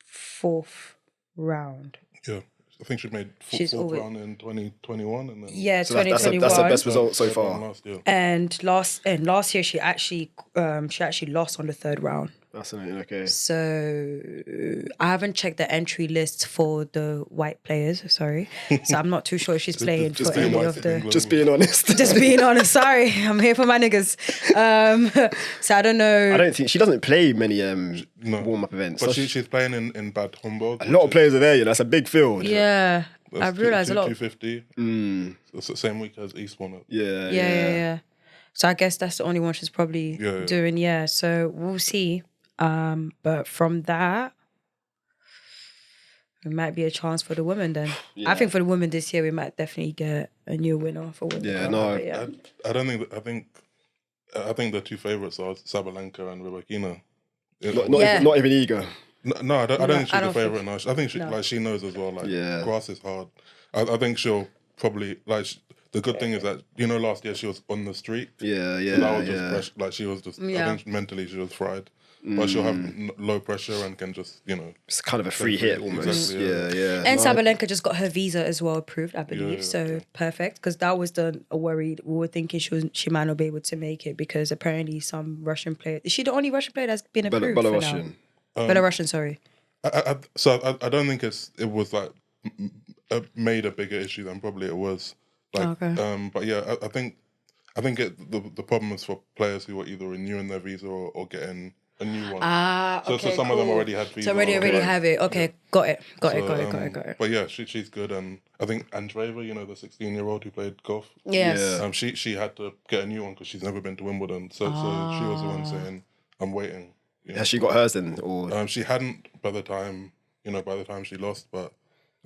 4th round. Yeah. I think she made fourth round in 2021, and then 2021. That's her best result so far. And last year she actually lost on the 3rd round. Fascinating. Okay. So I haven't checked the entry list for the white players. Sorry, so I'm not too sure if she's playing just for being any white of in the. England. Just being honest. Just being honest. Sorry, I'm here for my niggas. So I don't know. I don't think she doesn't play many No. warm-up events. But So she's playing in Bad Homburg. a lot of players are there. That's a big field. Yeah, I've realised a lot. 250. So it's the same week as Eastbourne. Yeah. So I guess that's the only one she's probably doing. Yeah. So we'll see. But from that, it might be a chance for the women then. I think for the women this year, we might definitely get a new winner for women. Yeah, no. I don't think. I think the two favourites are Sabalenka and Rebekina. Not even Iga. No, I don't think she's I the don't favourite now. I think she knows as well. Grass is hard. I think she'll probably the good thing is that last year she was on the street. Yeah. So that was just pressure. Like she was just. I think mentally she was fried. But she'll have low pressure and can just, It's kind of a free hit almost. Exactly, Yeah. And Sabalenka just got her visa as well approved, I believe. Perfect. Because that was a worry. We were thinking she might not be able to make it because apparently some Russian player. Is she the only Russian player that's been approved Belarusian. for now? Belarusian, sorry. So I don't think it was like made a bigger issue than probably it was. But yeah, I think the problem is for players who are either renewing their visa or getting a new one. Okay, so some of them already had visa. So already have it. Okay, got it. Got it. But yeah, she's good, and I think Andreeva, the 16-year-old who played golf. Yes. She had to get a new one because she's never been to Wimbledon. So she was the one saying, "I'm waiting." Has she got hers then? Or she hadn't by the time she lost, but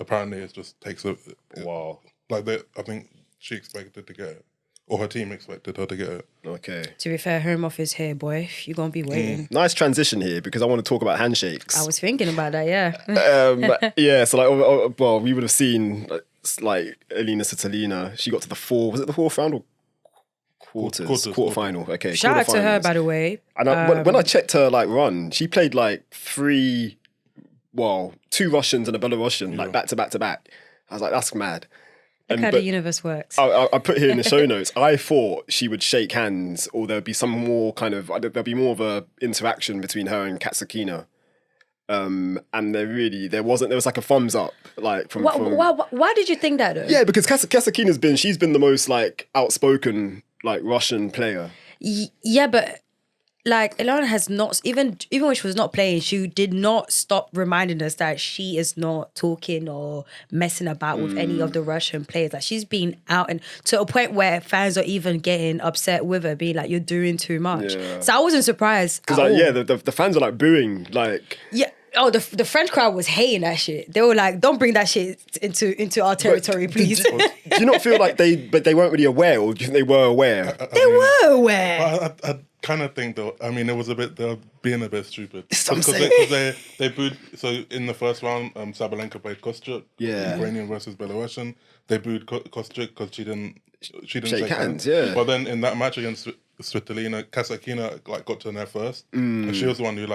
apparently it just takes a wow. I think she expected to get it. Or her team expected her to get it. Okay. To be fair, home office here, boy. You're going to be waiting. Nice transition here because I want to talk about handshakes. I was thinking about that, yeah. So we would have seen like Aryna Sabalenka. She got to the fourth round or quarterfinal? Okay. Shout out to her, by the way. And when I checked her run, she played two Russians and a Belarusian back to back to back. I was like, that's mad. Look how the universe works. I put here in the show notes, I thought she would shake hands or there'd be some more there'll be more of a interaction between her and Kasatkina. And there wasn't. There was like a thumbs up, from. Why did you think that though? Yeah, because she's been the most outspoken Russian player. Yeah, but Ilana has not even when she was not playing, she did not stop reminding us that she is not talking or messing about with any of the Russian players. She's been out and to a point where fans are even getting upset with her, being you're doing too much. Yeah. So I wasn't surprised. Because the fans are booing Yeah. Oh, the French crowd was hating that shit. They were don't bring that shit into our territory, please. Do you not feel they weren't really aware, or do you think they were aware? They were aware. I kind of think though. I mean, it was a bit. They're being a bit stupid because they booed. So in the first round, Sabalenka played Kostyuk, Ukrainian versus Belarusian. They booed Kostyuk because she didn't shake hands. Yeah. But then in that match against Svitolina, Kasatkina got to net first, and she was the one who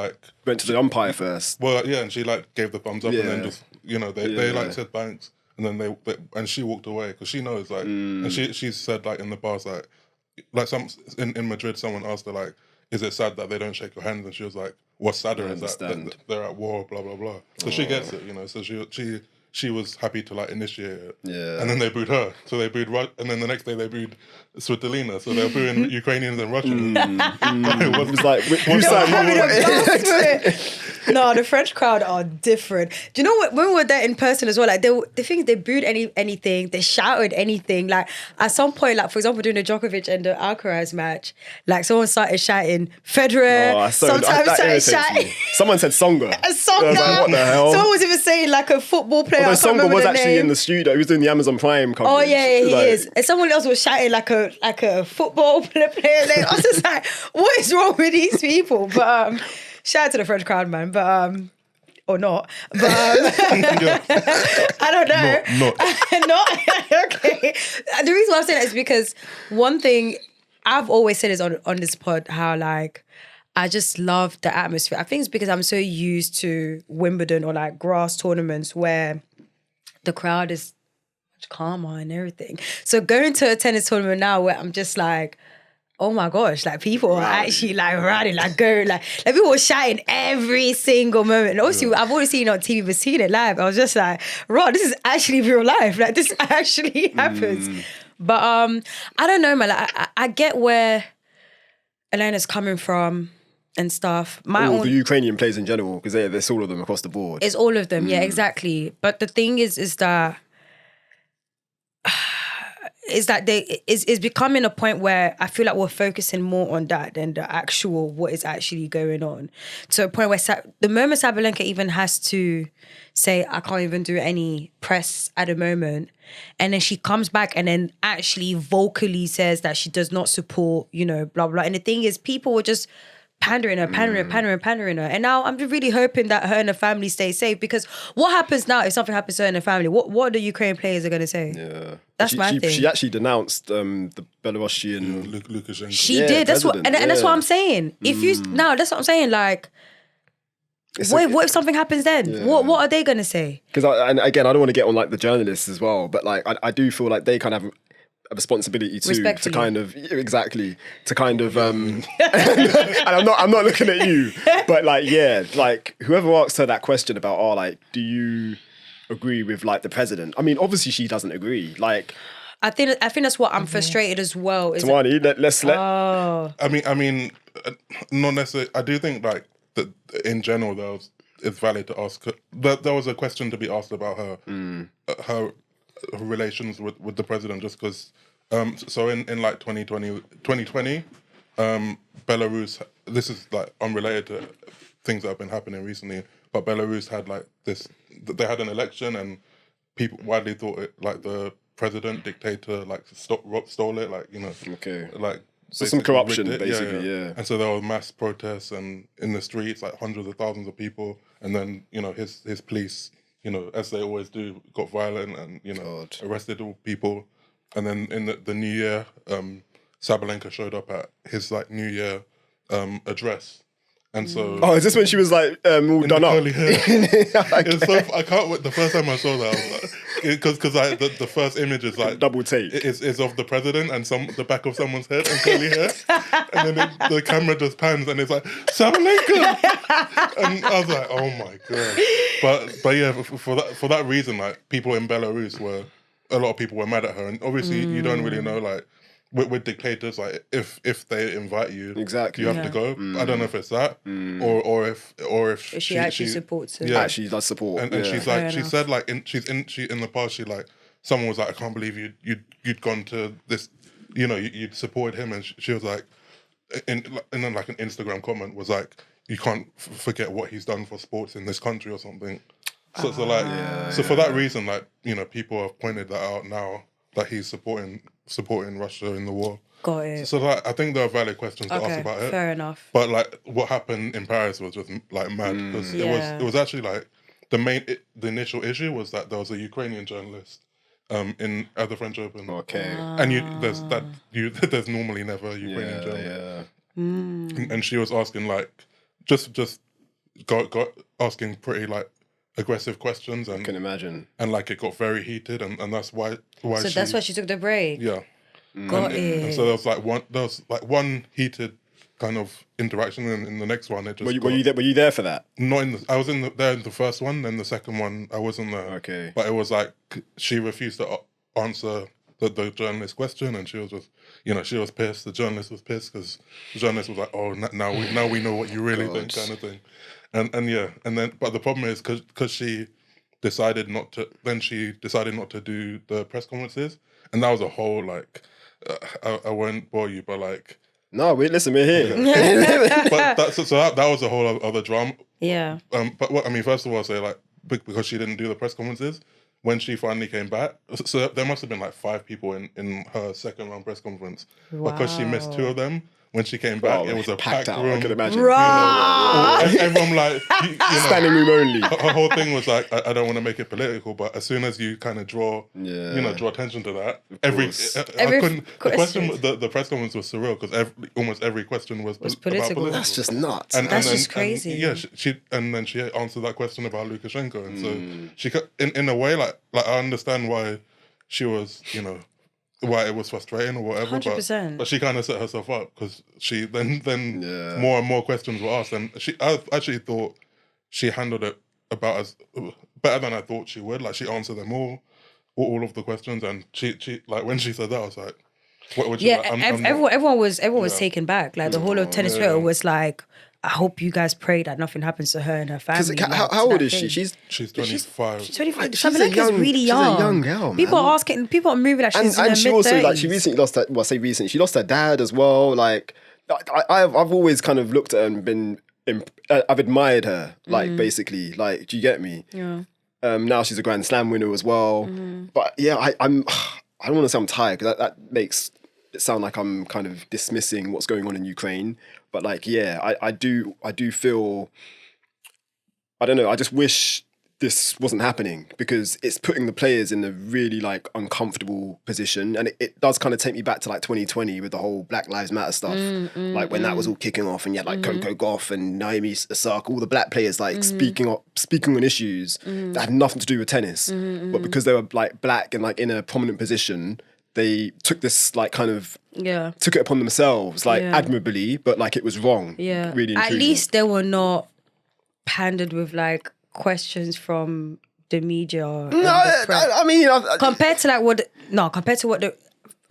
went to the umpire first. Well, yeah, and she gave the thumbs up, and then just they said thanks, and then and she walked away because she knows and she said in the past some in Madrid someone asked her is it sad that they don't shake your hands, and she was like, what's sadder is that they're at war, blah blah blah. So she gets it, so she was happy to initiate it. Yeah. And then they booed her. So they booed and then the next day they booed Svitolina. So they were booing Ukrainians and Russians. It was whose side? No, the French crowd are different. Do you know what? When we were there in person as well, they booed anything, they shouted anything. At some point, for example, during the Djokovic and the Alcaraz match, someone started shouting Federer. Sometimes started shouting. Someone said Songa. Songa. What the hell? Someone was even saying a football player. Although Songa was actually in the studio. He was doing the Amazon Prime coverage. Oh yeah, he is. And someone else was shouting like a football player. I was just what is wrong with these people? But shout out to the French crowd, man. But or not. But I don't know. Not. Okay. The reason why I'm saying that is because one thing I've always said is on this pod how I just love the atmosphere. I think it's because I'm so used to Wimbledon or grass tournaments where the crowd is much calmer and everything. So going to a tennis tournament now where I'm just oh my gosh, like people are actually like running, like go, like people were shouting every single moment. And obviously, I've already seen it on TV, but seeing it live, I was just like, Rod, this is actually real life. Like this actually happens. But I don't know, man. Like, I get where Elena's coming from and stuff. The Ukrainian players in general, because there's all of them across the board. It's all of them, yeah, exactly. But the thing is that it's becoming a point where I feel like we're focusing more on that than the actual what is actually going on. To a point where the moment Sabalenka even has to say, I can't even do any press at the moment, and then she comes back and then actually vocally says that she does not support, blah, blah. And the thing is, people were just pandering her. And now I'm just really hoping that her and her family stay safe, because what happens now if something happens to her and her family? What are the Ukrainian players are going to say? Yeah. That's my thing. She actually denounced the Belarusian... Lukashenko. She did. That's what, and that's what I'm saying. If you... No, that's what I'm saying. Like... What if something happens then? Yeah. What are they going to say? Because, and again, I don't want to get on like the journalists as well, but like I do feel like they kind of have a responsibility to kind of and I'm not looking at you, but like whoever asked her that question about like, do you agree with like the president? I mean, obviously she doesn't agree. Like, I think that's what I'm frustrated as well. Tumaini, let's let. I mean, not necessarily. I do think like that in general, it's valid to ask. There was a question to be asked about her relations with the president, just because. So in like 2020, Belarus. This is like unrelated to things that have been happening recently, but Belarus had like this. They had an election, and people widely thought it like the president dictator like stole it, like Okay. Like. So some corruption, basically, yeah. And so there were mass protests and in the streets, like hundreds of thousands of people. And then, his police, as they always do, got violent and, arrested all people. And then in the New Year, Sabalenka showed up at his like New Year address. And so... Oh, is this when she was like all done up? Curly hair. It's so, I can't wait. The first time I saw that, I was like... Because the first image is like... Double take. Is of the president and the back of someone's head and curly hair. And then the camera just pans and it's like, Sabalenka! And I was like, oh my God. But yeah, for that reason, like, people in Belarus a lot of people were mad at her. And obviously you don't really know, like, with dictators, like if they invite you, exactly, you have to go. I don't know if it's that, or if she actually supports it. Yeah, actually does support. And she's like, she said like in the past, she like someone was like, I can't believe you'd gone to this, you'd supported him, and she was like, and then like an Instagram comment was like, you can't forget what he's done for sports in this country or something. So for that reason, like people have pointed that out now. That he's supporting Russia in the war. Got it. So like, I think there are valid questions to ask about it. Fair enough. But like what happened in Paris was just like mad, because it was actually like the initial issue was that there was a Ukrainian journalist at the French Open. Okay. And there's normally never a Ukrainian journalist. Yeah. And she was asking like just got asking pretty like aggressive questions, and I can imagine, and like it got very heated, and that's why. So that's why she took the break. Yeah, got it. And so there was one heated kind of interaction, and in the next one it just. Were you there for that? I was there in the first one, then the second one I wasn't there. Okay, but it was like she refused to answer the journalist's question, and she was just, she was pissed. The journalist was pissed because the journalist was like, "Oh, now we know what you really think," kind of thing. And then but the problem is because she decided not to do the press conferences, and that was a whole like I won't bore you, but like we're here. But that was a whole other drama. Yeah. But first of all, I'll say like because she didn't do the press conferences. When she finally came back, so there must have been like 5 people in her second round press conference. Wow. Because she missed 2 of them. When she came back, it was a packed room. I could imagine. Everyone like standing room only. Her whole thing was like, I don't want to make it political, but as soon as you kind of draw attention to that, the press conference was surreal because almost every question was political. That's just nuts. That's just crazy. She answered that question about Lukashenko, and so she in a way like I understand why she was why it was frustrating or whatever. 100%. But she kind of set herself up because she then more and more questions were asked, and I actually thought she handled it about as better than I thought she would. Like she answered them all of the questions, and she like when she said that, I was like, what yeah, everyone was taken back. Like the whole of tennis Twitter was like, I hope you guys pray that nothing happens to her and her family. How old is she? She's 25. She's 25. Sabalenka's really young. She's a young girl, man. People are moving like she's in her and she mid-30s. also like she recently lost her. Well, I say recently, she lost her dad as well. Like I've always kind of looked at her and been I've admired her. Like basically, like do you get me? Yeah. Now she's a Grand Slam winner as well. But yeah, I don't want to say I'm tired because that makes it sound like I'm kind of dismissing what's going on in Ukraine. But like, yeah, I do feel, I don't know, I just wish this wasn't happening because it's putting the players in a really like uncomfortable position. And it does kind of take me back to like 2020 with the whole Black Lives Matter stuff. Like when that was all kicking off and you had like Coco Gauff and Naomi Osaka, all the black players like speaking on issues that had nothing to do with tennis. But because they were like black and like in a prominent position, they took this like kind of took it upon themselves like admirably, but like it was wrong. Yeah, really. At least they were not pandered with like questions from the media. I mean, compared to what the.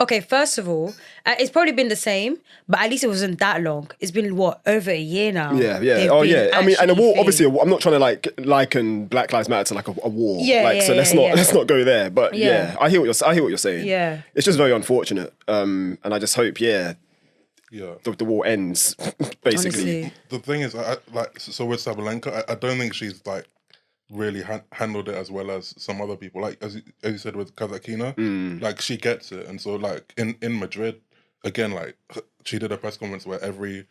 Okay, first of all, it's probably been the same, but at least it wasn't that long. It's been over a year now. Yeah. Oh, yeah. I mean, and a war. Obviously, I'm not trying to like liken Black Lives Matter to like a war. Let's not go there. But yeah, I hear what you're saying. Yeah, it's just very unfortunate. And I just hope, the war ends. Basically, honestly. The thing is, so with Sabalenka, I don't think she's like really handled it as well as some other people. Like as you said with Kazakhina, like she gets it, and so like in Madrid again, like she did a press conference where every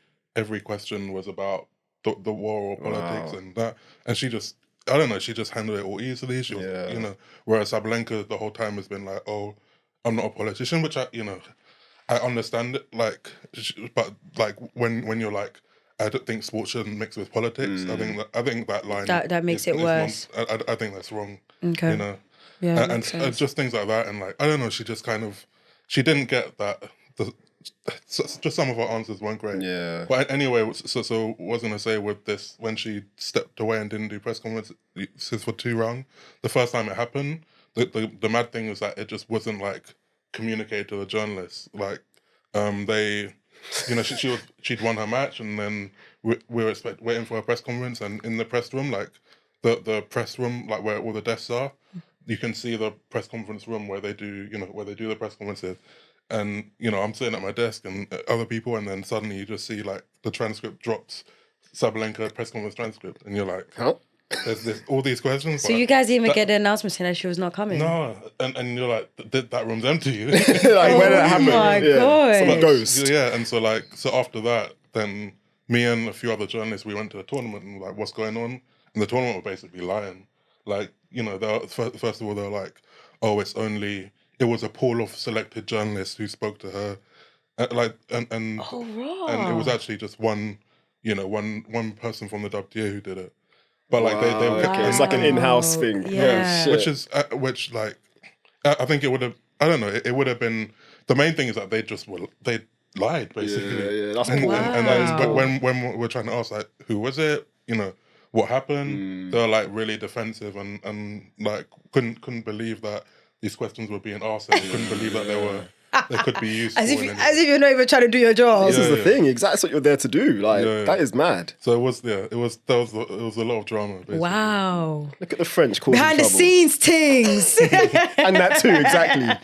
question was about the war or politics and that, and she just handled it all easily. She was, whereas Sabalenka the whole time has been like, oh, I'm not a politician, which I understand it, like, but like when you're like, I don't think sports shouldn't mix with politics. I think that line that makes it worse. I think that's wrong. Okay. You know, and just things like that, and like I don't know. She just kind of didn't get that. Just some of her answers weren't great. Yeah. But anyway, so what I was gonna say with this, when she stepped away and didn't do press conferences for 2 rounds, the first time it happened, the mad thing was that it just wasn't like communicated to the journalists. Like they. She'd won her match, and then we were waiting for her press conference. And in the press room, like the press room, like where all the desks are, you can see the press conference room where they do the press conferences. And I'm sitting at my desk and other people, and then suddenly you just see like the transcript drops, Sabalenka press conference transcript, and you're like, huh? There's all these questions. So you guys didn't even get the announcement saying that she was not coming? No, and you're like, that room's empty. Like where did that happen? Oh my God. Some ghost. Yeah, and so after that, then me and a few other journalists, we went to a tournament and like, what's going on? And the tournament were basically lying. Like, first of all, they were like, oh, it was a pool of selected journalists who spoke to her. And it was actually just one person from the WTA who did it. But like it's like an in-house thing. Yeah. Which I think it would have. I don't know. It would have been. The main thing is that they lied basically. Yeah. That's when we're trying to ask like who was it? What happened? They were like really defensive and like couldn't believe that these questions were being asked, and they couldn't believe that they could be used as if you're not even trying to do your job. This is the thing. Exactly, that's what you're there to do. Like that is mad. So it was a lot of drama. Basically. Wow. Look at the French causing behind the trouble. sines things. And that too, exactly.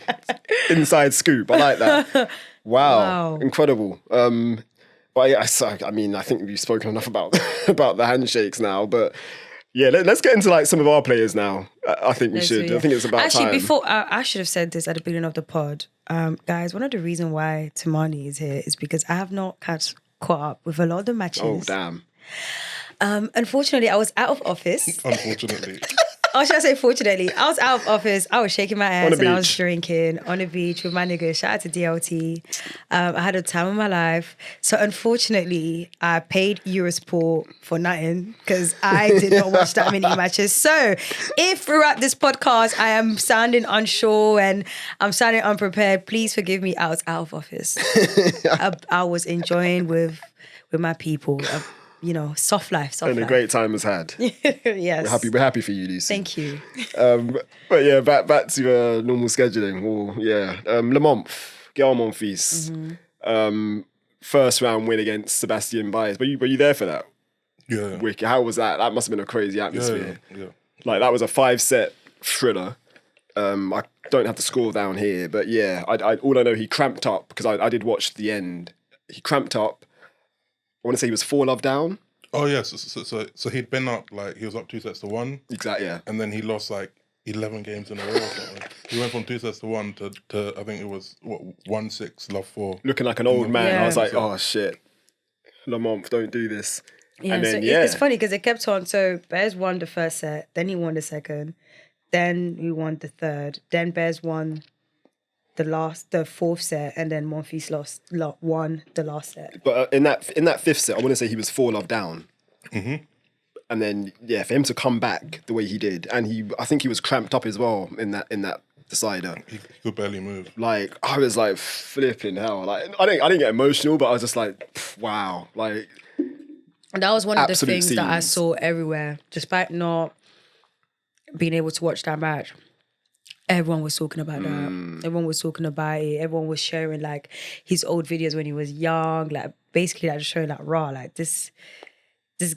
Inside scoop. I like that. Wow. Incredible. But yeah, I mean, I think we've spoken enough about the handshakes now, but. Yeah, let's get into like some of our players now. I think we should. I think it's about time. Actually, before I should have said this at the beginning of the pod, guys. One of the reasons why Tumaini is here is because I have not caught up with a lot of the matches. Oh damn! Unfortunately, I was out of office. Unfortunately. Or should I say fortunately? I was out of office, I was shaking my ass and I was drinking on the beach with my nigga. Shout out to DLT. I had a time of my life. So unfortunately, I paid Eurosport for nothing because I did not watch that many matches. So if throughout this podcast I am sounding unsure and I'm sounding unprepared, please forgive me. I was out of office. I was enjoying with my people. Soft life. And a great time was had. Yes. We're happy for you, Lucy. Thank you. But yeah, back to normal scheduling. Le Mans, Gael Monfils. First round win against Sebastian Baez. Were you there for that? Yeah. Wicked. How was that? That must have been a crazy atmosphere. Yeah. Like, that was a 5-set thriller. I don't have the score down here, but yeah, all I know, he cramped up because I did watch the end. He cramped up. I want to say he was 4-love down. Oh yes, so he'd been up, like he was up 2-1. Exactly, yeah. And then he lost like 11 games in a row or something. He went from 2-1 to I think it was 1-6, love 4. Looking like an old man. Yeah. I was like, oh shit, Le Mans, don't do this. Yeah, and then, it's funny because it kept on. So Bears won the first set, then he won the second, then he won the third, then Bears won the fourth set, and then Monfils won the last set. But in that fifth set, I want to say he was 4-love down. Mm-hmm. And then for him to come back the way he did, and I think he was cramped up as well in that decider. He could barely move. Like, I was like, flipping hell. Like, I didn't get emotional, but I was just like, wow. Like, and that was one of the absolute things that I scenes. saw everywhere, despite not being able to watch that match. Everyone was talking about that. Everyone was talking about it. Everyone was sharing like his old videos when he was young, like basically like just showing like raw, like this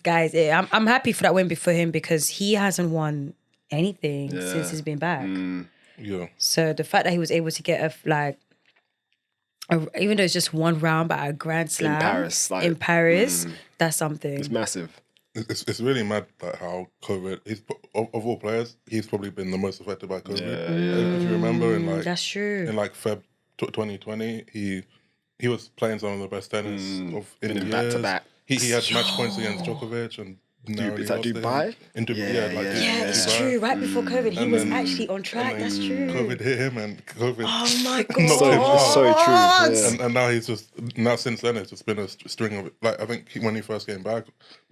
guy's. I'm happy for that win for him because he hasn't won anything since he's been back. Yeah. So the fact that he was able to get even though it's just one round, but a Grand Slam in Paris, that's something. It's massive. It's really mad like how COVID. Of all players, he's probably been the most affected by COVID. If you remember, that's true. In like Feb 2020, he was playing some of the best tennis of in the back years. to back. He had match points against Djokovic and. Is that Dubai? In Dubai, It's Dubai. true. Right before COVID, he was actually on track. That's true. COVID hit him, and COVID. Oh my god! knocked him out. So true. Yeah. And now since then it's just been a string of like I think when he first came back,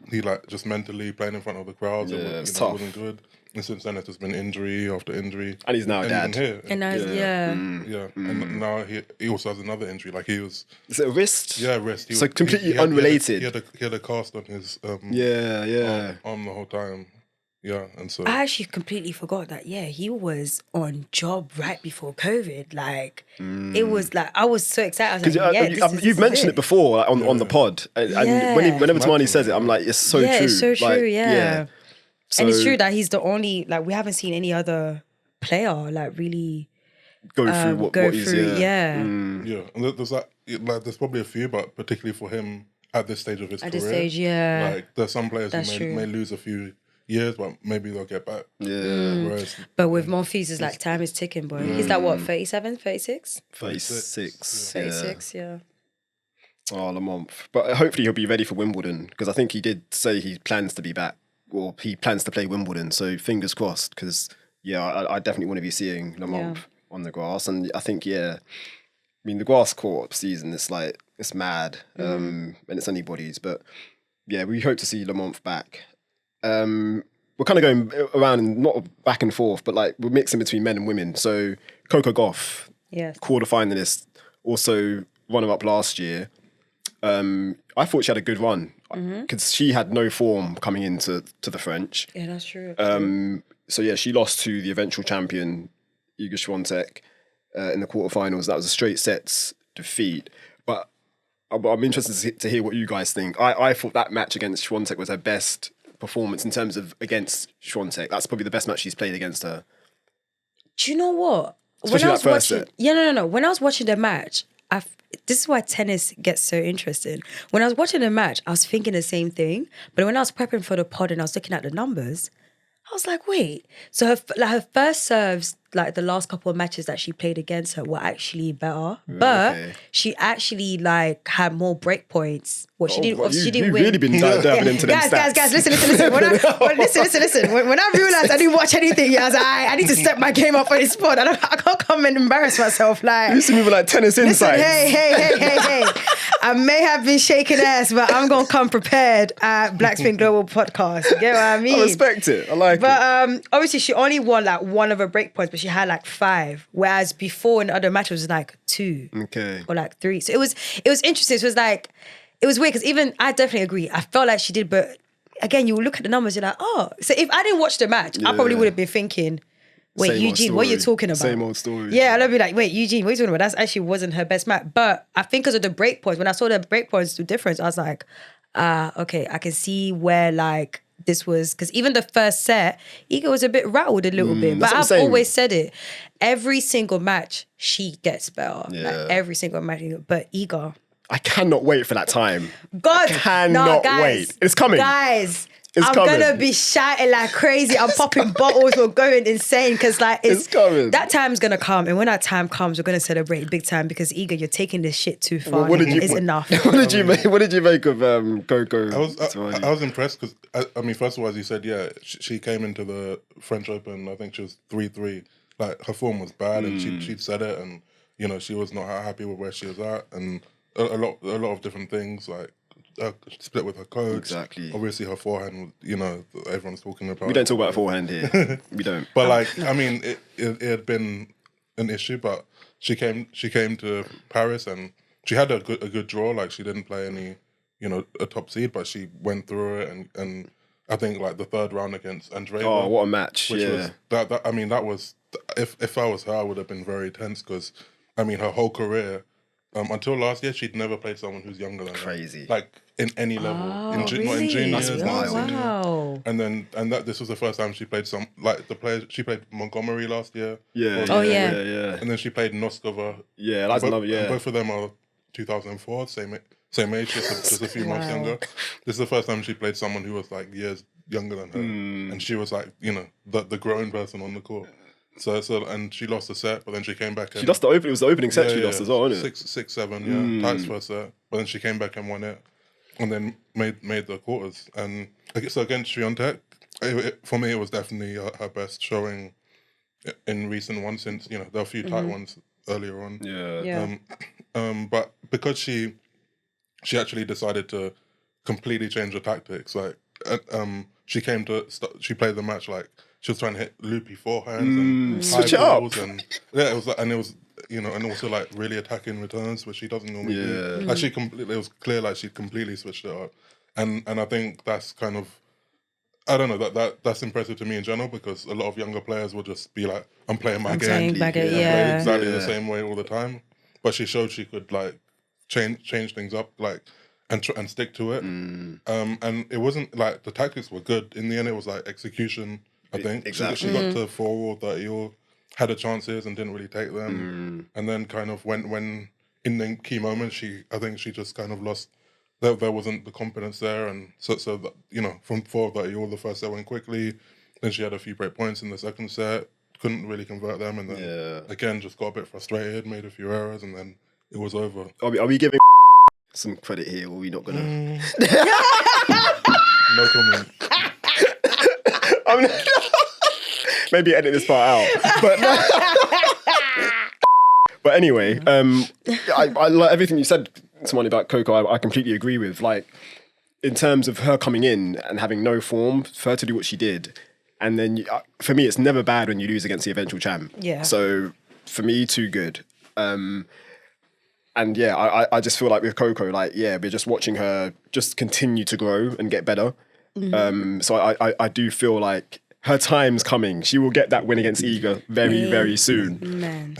he like just mentally playing in front of the crowds. It's it tough. wasn't good. And since then it's just been injury after injury. And he's now a dad. Even here, And now, and now he also has another injury. Like he was. Is it a wrist? Yeah, wrist. So completely unrelated. He had a cast on his arm the whole time. Yeah, and so I actually completely forgot that. Yeah, he was on job right before COVID. Like it was like I was so excited. I was like, you've mentioned it before like, on the pod, and whenever Tumaini says it, I'm like, it's so true. It's so true. Like, yeah. So, and it's true that he's the only we haven't seen any other player like really go through what he's yeah. And there's probably a few, but particularly for him at this stage of his career. At this stage, yeah. Like there's some players who may lose a few years, but maybe they'll get back. Yeah. Whereas, but with Monfils, it's like time is ticking, boy. He's like what, 37, 36? 36. 36, yeah. Oh, Le Mans. But hopefully he'll be ready for Wimbledon because I think he did say he plans to be back. Or he plans to play Wimbledon, so fingers crossed. Because I definitely want to be seeing Le Mans on the grass, and I think I mean the grass court season is like it's mad, and it's anybody's. But we hope to see Le Mans back. We're kind of going around and not back and forth, but like we're mixing between men and women. So Coco Gauff, quarterfinalist, also runner-up last year. I thought she had a good run because she had no form coming into the French. Yeah, that's true. So she lost to the eventual champion Iga Swiatek in the quarterfinals. That was a straight sets defeat. But I'm interested to hear what you guys think. I thought that match against Swiatek was her best performance in terms of against Swiatek. That's probably the best match she's played against her. Do you know what? Especially that first set. No. When I was watching the match, this is why tennis gets so interesting. When I was watching the match, I was thinking the same thing. But when I was prepping for the pod and I was looking at the numbers, I I was like, wait. So her first serves, like the last couple of matches that she played against her, were actually better. But she actually like had more break points. She didn't win. You've really been diving into them stats. Guys, listen. Listen. When I realised I didn't watch anything, I was like, I need to step my game up for this sport. I can't come and embarrass myself. Like, you used to move like tennis inside. Hey. I may have been shaking ass, but I'm gonna come prepared at Black Spin Global Podcast. You get what I mean? I respect it. I like it. But obviously she only won like one of her break points, but she had like 5. Whereas before in other matches it was like 2. Okay. Or like 3. So it was interesting. So it was weird because even I definitely agree. I felt like she did, but again, you look at the numbers, you're like, oh. So if I didn't watch the match, I probably would have been thinking, wait, Same Eugene, what are you talking about? Same old story. Yeah, I'd be like, wait, Eugene, what are you talking about? That's actually wasn't her best match. But I think because of the break points, when I saw the break points do difference, I was like, okay, I can see where like this was, because even the first set, Iga was a bit rattled a little bit. But I've always said it. Every single match, she gets better. Yeah. Like every single match. But Iga, I cannot wait for that time. God, cannot wait. It's coming. Guys, It's I'm coming. gonna be shouting like crazy. I'm popping bottles. We're going insane because like It's coming. That time's gonna come, and when that time comes, we're gonna celebrate big time because Iga, you're taking this shit too far. It's enough. What did you make of Coco? I was impressed because I mean, first of all, as you said, yeah, she came into the French Open. I think she was 3-3. Like her form was bad, and she'd said it, and you know she was not happy with where she was at, and a lot of different things like. Split with her coach. Exactly. Obviously, her forehand. You know, everyone's talking about. We don't talk about forehand here. We don't. But like, I mean, it had been an issue, but she came to Paris and she had a good draw. Like, she didn't play any, a top seed, but she went through it and I think like the third round against Andreeva. Oh, what a match! Which yeah. was that. I mean, that was if I was her, I would have been very tense because I mean, her whole career. Until last year, she'd never played someone who's younger than her. Crazy. Like in any level, Oh, not in really? juniors, That's not in wild. senior. Wow. And this was the first time she played she played Montgomery last year. Yeah. Oh, yeah. Yeah. And then she played Noskova. Yeah, that's another. Yeah. And both of them are 2004, same age, just a few months younger. This is the first time she played someone who was like years younger than her, and she was like the grown person on the court. So and she lost the set, but then she came back. She lost the opening. It was the opening set she lost as well, wasn't it? 6-7, tight first set. But then she came back and won it, and then made the quarters. And so against Swiatek, for me, it was definitely her best showing in recent ones. Since there were a few tight ones earlier on. Yeah. But because she actually decided to completely change her tactics, like she played the match like. She was trying to hit loopy forehands and switch it high up. balls and and also like really attacking returns, which she doesn't normally do. Like it was clear like she completely switched it up, and I think that's kind of, I don't know, that's impressive to me in general because a lot of younger players will just be like, I'm playing my game, play exactly the same way all the time. But she showed she could like change things up like and stick to it. And it wasn't like the tactics were good. In the end, it was like execution. I think exactly. She got to 4 or 30 or had her chances and didn't really take them. And then kind of when in the key moments, I think she just kind of lost. There wasn't the confidence there, and so that, from 4-30 all the first set went quickly. Then she had a few break points in the second set, couldn't really convert them, and then again just got a bit frustrated, made a few errors, and then it was over. Are we giving some credit here, or are we not gonna? No comment. Maybe edit this part out. But anyway, I like everything you said, Tumaini, about Coco. I completely agree with. Like, in terms of her coming in and having no form, for her to do what she did, and then for me, it's never bad when you lose against the eventual champ. Yeah. So for me, too good. And yeah, I just feel like with Coco, like, yeah, we're just watching her just continue to grow and get better. So I do feel like her time's coming. She will get that win against Iga very, very soon. Man.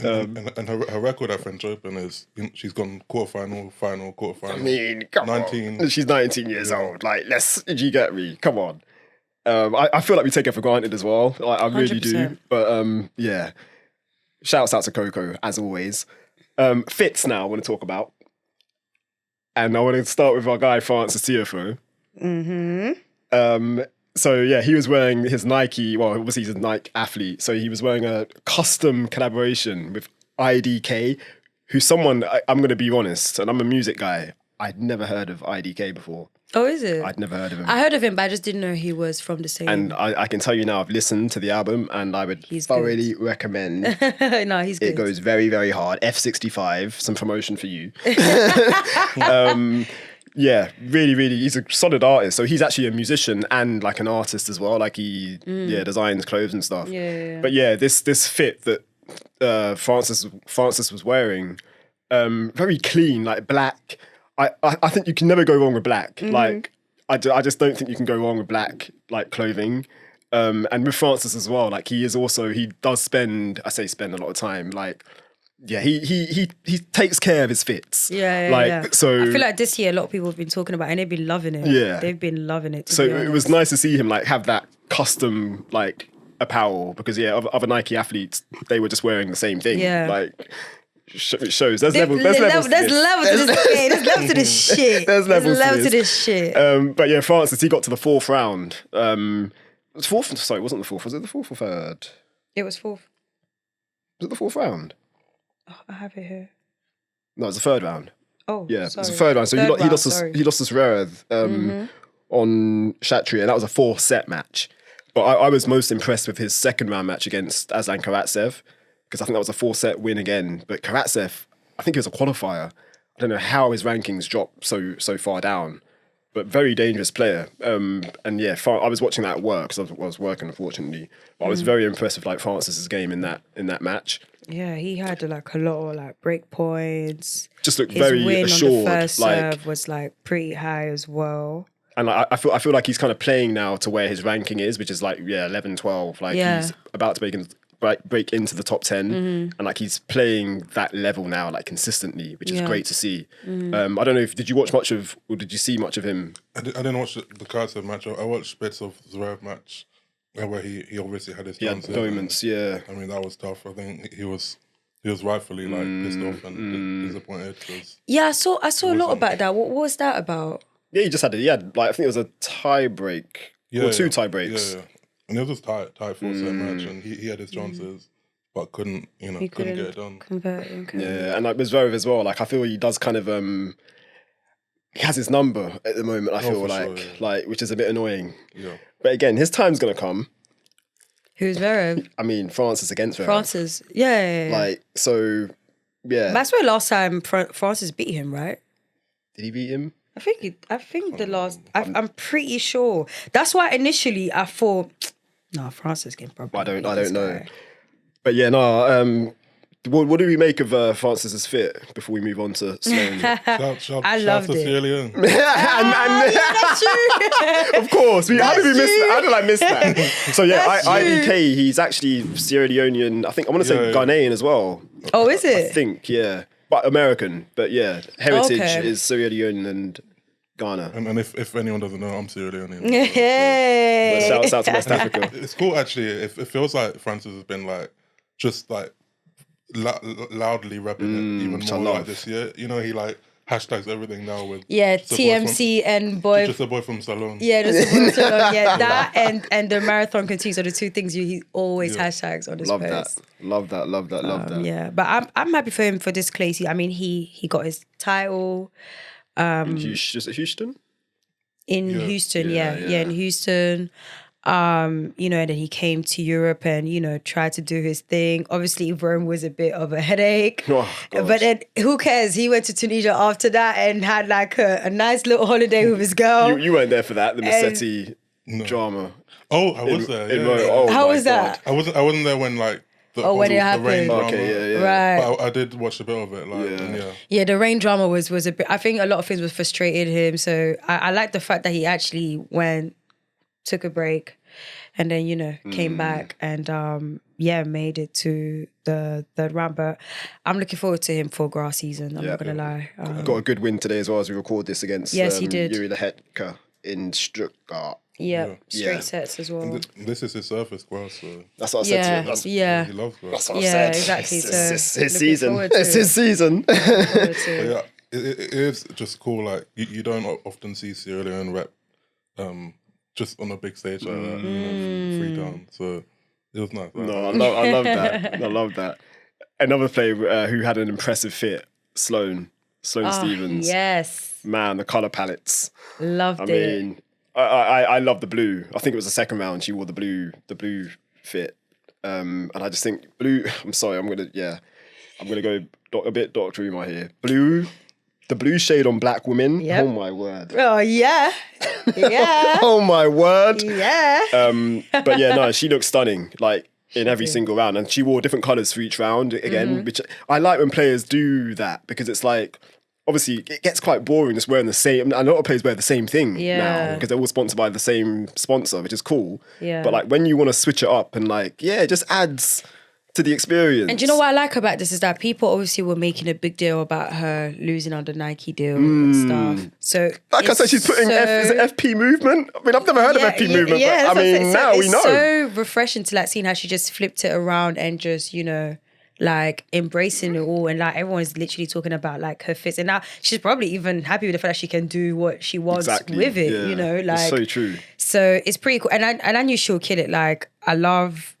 And her record at French Open is she's gone quarterfinal, final, quarterfinal. I mean, come 19. on. She's 19 years old. Like, do you get me? Come on. I feel like we take her for granted as well. Like, I really 100%. do. But yeah, shouts out to Coco as always. Fits now I want to talk about, and I want to start with our guy Francis Tiafoe. So yeah, he was wearing his Nike. Well, obviously he's a Nike athlete, so he was wearing a custom collaboration with IDK, who's someone I'm going to be honest, and I'm a music guy. I'd never heard of IDK before. Oh, is it? I'd never heard of him. I heard of him, but I just didn't know he was from the same. And I can tell you now, I've listened to the album, and I would thoroughly recommend. No, he's good. It goes very, very hard. F65, some promotion for you. Yeah, really, really, he's a solid artist. So he's actually a musician and like an artist as well. Like he, designs clothes and stuff. Yeah. But yeah, this fit that Francis was wearing, very clean, like black. I think you can never go wrong with black. Like I just don't think you can go wrong with black like clothing. And with Francis as well, like he does spend a lot of time like. Yeah, he takes care of his fits. Yeah. So I feel like this year a lot of people have been talking about it and they've been loving it. Yeah. They've been loving it. So it was nice to see him like have that custom like apparel because other Nike athletes they were just wearing the same thing. Yeah. Like it shows there's levels to this. There's levels to this shit. There's levels to this shit. There's levels to this shit. But yeah, Francis, he got to the fourth round. Fourth? Sorry, it wasn't the fourth. Was it the fourth or third? It was fourth. Was it the fourth round? Oh, I have it here. No, it was the third round. Oh, yeah, sorry. it was the third round. So he lost to Zverev on Shatri, and that was a 4-set match. But I was most impressed with his second round match against Aslan Karatsev because I think that was a 4-set win again. But Karatsev, I think he was a qualifier. I don't know how his rankings dropped so far down, but very dangerous player. And yeah, I was watching that at work because I was working, unfortunately. But I was very impressed with like Francis's game in that match. Yeah, he had like a lot of like break points. Just looked His very win assured. On the first like serve was like pretty high as well. And I feel like he's kind of playing now to where his ranking is, which is like 11, 12. Like he's about to break into the top 10, and like he's playing that level now, like consistently, which is great to see. I don't know did you watch much of, or did you see much of him? I didn't watch the Karatsev match. I watched bits of Zverev match. Where he obviously had his chances. Moments, yeah. I mean, that was tough. I think he was rightfully like pissed off and disappointed. Yeah, I saw a lot about that. What was that about? Yeah, he had like I think it was a tie break or two tie breaks. Yeah. And it was just tight 4-set match, and he had his chances, but couldn't get it done. Yeah, and like with Zverev as well. Like I feel he does kind of he has his number at the moment. I feel like like which is a bit annoying. Yeah. But again, his time's gonna come. Who's Zverev? I mean, Francis against Zverev. Francis, yeah. Like so, yeah. That's where last time Francis beat him, right? Did he beat him? I think the last. I'm pretty sure. That's why initially I thought, no, Francis can probably. I don't know. But yeah, no. What do we make of Francis's fit before we move on to Sloane? I loved it. Sierra Leone. That's true. Of course, how did I miss that? So yeah, IDK, he's actually Sierra Leonean. I think I want to say Ghanaian as well. Oh, is it? I think but American. But yeah, heritage is Sierra Leone and Ghana. And if anyone doesn't know, I'm Sierra Leonean. Hey. Shout out to West Africa. It's cool actually. It feels like Francis has been like just like. Loudly repping it even more like this year. He like hashtags everything now with TMC and boy. Just a boy from Salon. Yeah, just a boy from Salon. Yeah, that and the marathon continues are the two things he always hashtags on his post. Love that. Yeah, but I'm happy for him for this Clay. I mean, he got his title. Just at Houston. In Houston, in Houston. And then he came to Europe and, tried to do his thing. Obviously, Rome was a bit of a headache. But then, who cares? He went to Tunisia after that and had like a nice little holiday with his girl. You weren't there for that, the Massetti drama. Oh, I was there. How was that? I wasn't there when like when it happened. Rain drama. Okay, right. But I did watch a bit of it. Yeah, the rain drama was a bit. I think a lot of things was frustrated him. So I like the fact that he actually took a break, and then came back and made it to the third round. But I'm looking forward to him for grass season. I'm not gonna lie. Got a good win today as well as we record this against he did. Yuri Lehetka in Stuttgart. Straight sets as well. And this is his surface grass, so that's what I said to him. He loves grass. That's what I said. Exactly. It's his season. It's his season. It is just cool. Like you don't often see Sierra Leone rep just on a big stage like that, Freetown. So it was nice. No, I love that. I love that. Another player who had an impressive fit, Sloane Stephens. Yes. Man, the colour palettes. Loved I it. mean, I love the blue. I think it was the second round she wore the blue fit. And I just think blue, I'm sorry, I'm gonna go a bit Dr. Umar here. Blue, the blue shade on black women. Yep. Oh my word. Oh, yeah. Yeah. Oh my word. Yeah. But yeah, no, she looks stunning. Like in every single round, and she wore different colours for each round again, which I like when players do that, because it's like, obviously it gets quite boring just wearing the same. A lot of players wear the same thing now because they're all sponsored by the same sponsor, which is cool. Yeah. But like when you want to switch it up and like, it just adds to the experience. And do you know what I like about this is that people obviously were making a big deal about her losing on the Nike deal and stuff. So like I said, she's putting is it FP movement? I mean, I've never heard of FP movement, but I mean, now we know. It's so refreshing to like seeing how she just flipped it around and just, you know, like embracing it all, and like everyone's literally talking about like her fits, and now she's probably even happy with the fact that she can do what she wants with it. You know, like it's so true. So it's pretty cool, and I knew she'll kill it. Like I love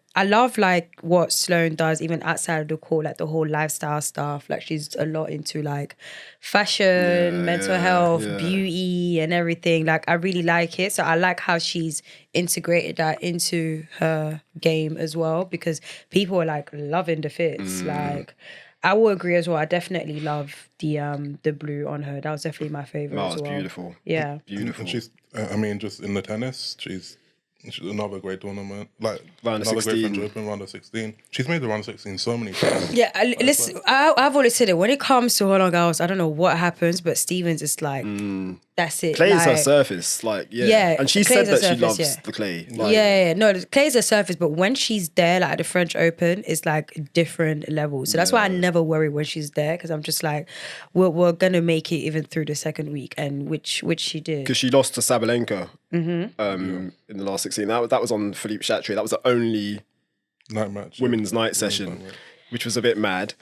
like what Sloane does even outside of the court, like the whole lifestyle stuff. Like she's a lot into like fashion, mental health, beauty and everything. Like I really like it. So I like how she's integrated that into her game as well, because people are like loving the fits. Like I will agree as well. I definitely love the blue on her. That was definitely my favorite as well. Beautiful. Yeah. Beautiful. And she's, I mean, just in the tennis, she's another great tournament, like round of another 16. great French Open, round of 16. She's made the round of 16 so many times. Yeah, listen, I've always said it. When it comes to Roland Garros, I don't know what happens, but Stevens is like, that's it. Clay is her like, surface, like and she said that she loves the clay. Like, no, the clay's her surface, but when she's there, like at the French Open, it's like different levels. So that's why I never worry when she's there, because I'm just like, we're gonna make it even through the second week, and which she did. Because she lost to Sabalenka in the last 16. That was on Philippe Chatrier. That was the only Night match, women's night session, which was a bit mad.